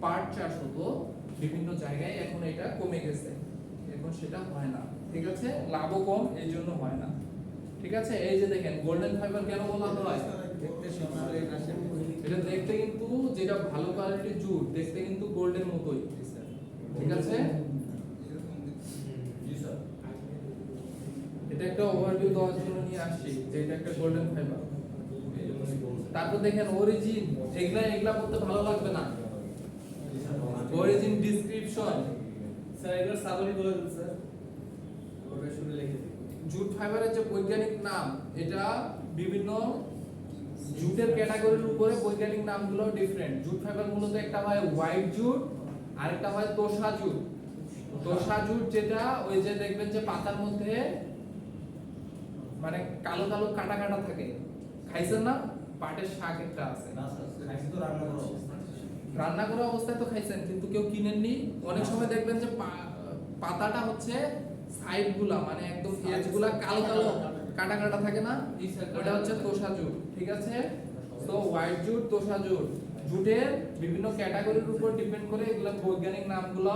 পাট চাষ হতো বিভিন্ন জায়গায়, এখন এটা কমে গেছে, এখন সেটা হয় না। ঠিক আছে, লাভও কম, এই জন্য হয় না। ঠিক আছে, এই যে দেখেন গোল্ডেন ফাইবার কেন বলা হয়, এটা দেখতে কিন্তু যেটা ভালো কোয়ালিটির জুট দেখতে কিন্তু গোল্ডের মতোই। ঠিক আছে, এটা একটা ওভারভিউ দেওয়ার জন্য নিয়ে আসছি যে এটা একটা গোল্ডেন ফাইবার। তারপর দেখেন অরিজিন, এগুলা বলতে ভালো লাগবে না। অরিজিন ডেসক্রিপশন, স্যার এগুলো সাবলি বলে দিন স্যার, ওটা শুনে লিখে দিন। জুট ফাইবারের যে বৈজ্ঞানিক নাম, এটা বিভিন্ন জুটের ক্যাটাগরির উপরে বৈজ্ঞানিক নামগুলো ডিফারেন্ট। জুট ফাইবার মূলত একটা হয় হোয়াইট জুট, আরেকটা হয় তোষা জুট। তোষা জুট যেটা ওই যে দেখবেন যে পাতার মধ্যে মানে কালো কালো কাটা কাটা থাকে, খাইছেন না? পাটের শাক একটা আছে, রান্না করা অবস্থায় তো খাইছেন, কিন্তু কেউ কিনেননি। অনেক সময় দেখবেন যে পাতাটা হচ্ছে সাইড গুলা মানে একদম এজ গুলা কালো কালো কাটা কাটা থাকে না, ওটা হচ্ছে তোষা জুট। ঠিক আছে, তো হোয়াইট জুট, তোষা জুট, জুটের বিভিন্ন ক্যাটাগরির উপর ডিপেন্ড করে এগুলা বৈজ্ঞানিক নামগুলো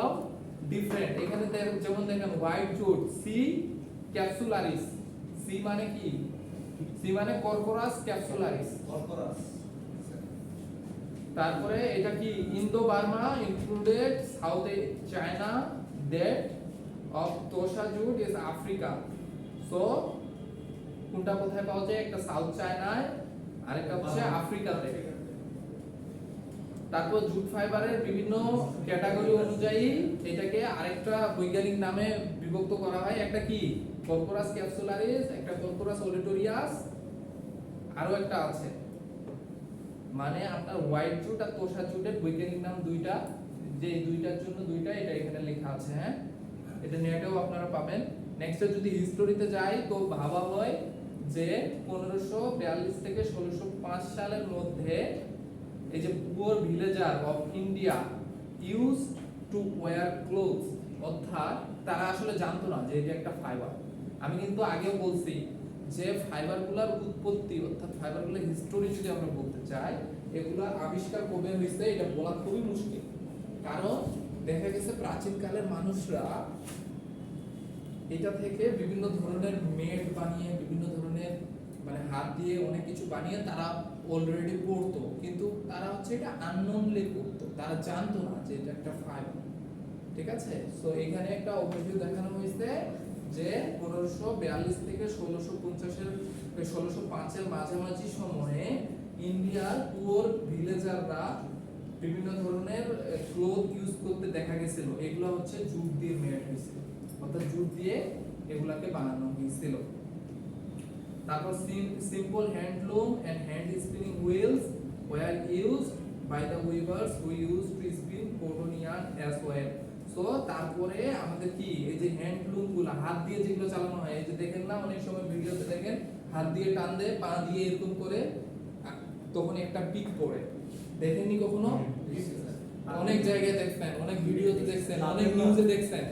ডিফারেন্ট। এখানে যেমন দেখেন হোয়াইট জুট, সি ক্যাপসুলারিস, সি মানে কি? সি মানে কর্কোরাস ক্যাপসুলারিস। তারপরে এটা কি? Indo Burma included south China, that of Tosha jute is Africa. So কোনটা কোথায় পাওয়া যায়? একটা সাউথ চায়নায়, আরেকটা হচ্ছে আফ্রিকাতে। তারপর জুট ফাইবারের বিভিন্ন ক্যাটাগরি অনুযায়ী এটাকে আরেকটা বৈজ্ঞানিক নামে বিভক্ত করা হয়। একটা কি? কর্কোরাস ক্যাপসুলারিস, একটা কর্কোরাস ওলিটোরিয়াস, আরো একটা আছে। মানে আপনার হোয়াইট জুট আর তোষা জুটের বৈজ্ঞানিক নাম দুইটা, যে দুইটার জন্য দুইটা, এটা এখানে লেখা আছে। হ্যাঁ, এটা নেটেও আপনারা পাবেন। নেক্সটে যদি হিস্টোরিতে যাই তো ভাবা হয় যে 1542 থেকে 1605 সালের মধ্যে এই যে poor villager of India use to wire clothes, অর্থাৎ তারা আসলে জানতো না যে এটা একটা ফাইবার। আমি কিন্তু আগেও বলছি যে ফাইবারগুলোর উৎপত্তি অর্থাৎ ফাইবারগুলোর হিস্টোরি যদি আমরা বলতে চাই, এগুলা আবিষ্কার কবে হয়েছে এটা বলা খুবই মুশকিল। কারণ দেখা গেছে প্রাচীনকালের মানুষরা এটা থেকে বিভিন্ন ধরনের মেড বানিয়ে, বিভিন্ন ধরনের মানে হাত দিয়ে অনেক কিছু বানিয়ে তারা অলরেডি পড়তো, কিন্তু তারা হচ্ছে এটা আননোনলি পড়তো, তারা জানতো না যে এটা একটা ফাইবার। ঠিক আছে, সো এখানে একটা ওভারভিউ দেখানো হয়েছে যে 1542 থেকে 1605 এর মাঝামাঝি সময়ে ইন্ডিয়ার পুয়ার ভিলেজাররা বিভিন্ন ধরনের ক্লথ ইউজ করতে দেখা গেছিল। এগুলো হচ্ছে জুট দিয়ে মেড হয়েছিল, অর্থাৎ জুট দিয়ে এগুলাকে বানানো হয়েছিল। তারপর simple handloom and hand spinning wheels were used by the weavers who used to spin cotton yarn as well. So তারপরে আমাদের কি এই যে হ্যান্ডলুম গুলো হাত দিয়ে যেগুলো চালানো হয়, এই যে দেখেন না অনেক সময় ভিডিওতে দেখেন হাত দিয়ে টান দেয়, পা দিয়ে এরকম করে, তখন একটা পিক পড়ে, দেখেননি কখনো? অনেক জায়গায় দেখছেন, অনেক ভিডিওতে দেখছেন, অনেক নিউজে দেখছেন।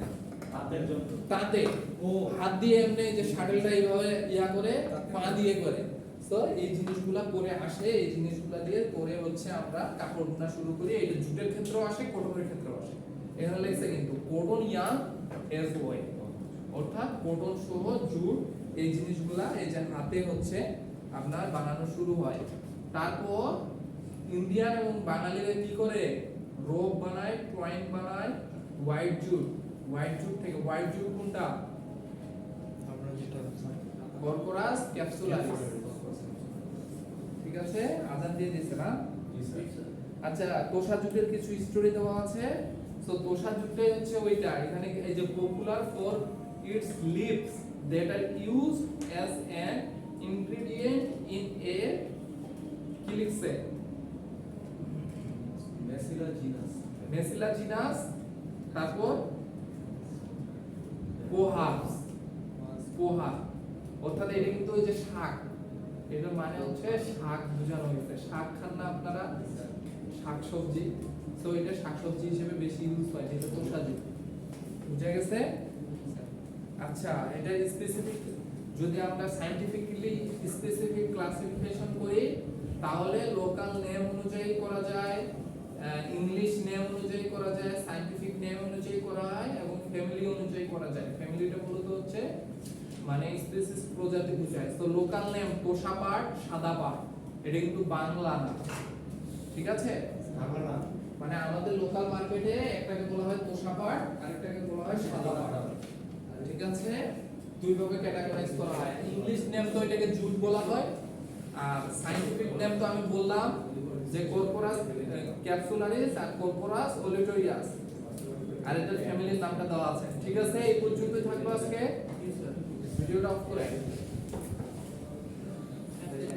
হাতের জন্য তাতে ও হাত দিয়ে এমনি যে শাটলটা এইভাবে ইয়া করে পা দিয়ে করে। তো এই জিনিসগুলা পরে আসে, এই জিনিসগুলা দিয়ে পরে হচ্ছে আমরা কাপড় বোনা শুরু করি। এটা জুটের ক্ষেত্রেও আসে, কটনের ক্ষেত্রেও আসে। এখানে লেখছে কিন্তু কটন ইয়ার্ন এজ ওয়েল, অর্থাৎ কটন সহ জুট, এই জিনিসগুলা এই যে হাতে হচ্ছে আপনার বানানো শুরু হয়। তারপর ইন্ডিয়ান এবং বাঙালিরা কি করে? রোপ বানায়, টয়েন বানায়, হোয়াইট জুট। হোয়াইট জুট থেকে, হোয়াইট জুট কোনটা? কর্কোরাস ক্যাপসুলারিস। ঠিক আছে, আজান দিয়ে দিয়েছে না? আচ্ছা, তোষা জুটের কিছু স্টোরি দেওয়া আছে। সো তোষা জুটে হচ্ছে ওইটা, এখানে এই যে popular for its leaves that are used as an ingredient in এ কি লিখছে? মেসিলা জিনাস। তারপর পোহা, অর্থাৎ এটা কিন্তু ওই যে শাক, এটা মানে হচ্ছে শাক বোঝানো হয়েছে। শাক খান না আপনারা? শাকসবজি, তো এটা শাকসবজি হিসেবে বেশি ইউজ হয়, যেটা তোষা জুট। বুঝা গেছে? আচ্ছা এটা স্পেসিফিক যদি আমরা সায়েন্টিফিক্যালি স্পেসিফিক ক্লাসিফিকেশন করি তাহলে লোকাল নেম অনুযায়ী করা যায়, ইংলিশ নেম অনুযায়ী করা যায়, সায়েন্টিফিক নেম অনুযায়ী করা হয় এবং ফ্যামিলি অনুযায়ী করা যায়। ফ্যামিলিটা মূলত হচ্ছে মানে স্পেসিস প্রজাতি বোঝায়। তো লোকাল নেম তোষা পাট, সাদা পাট, এটা কিন্তু বাংলা না, ঠিক আছে? আমরা না মানে আমাদের লোকাল মার্কেটে একটাকে বলা হয় তোষা পাট, আরেকটাকে বলা হয় সাদা পাট, ঠিক আছে? দুই ভাবে ক্যাটাগরাইজ করা হয়। ইংলিশ নেম তো এটাকে জুট বলা হয়, আর সায়েন্টিফিক নেম তো আমি বললাম যে কর্পোরাস ক্যাপসুলারিস আর কর্পোরাস ওলিটোরিয়াস, আর এটার ফ্যামিলির নামটা দেওয়া আছে, ঠিক আছে? এই পর্যন্তই থাকলো আজকে, ভিডিওটা অফ করে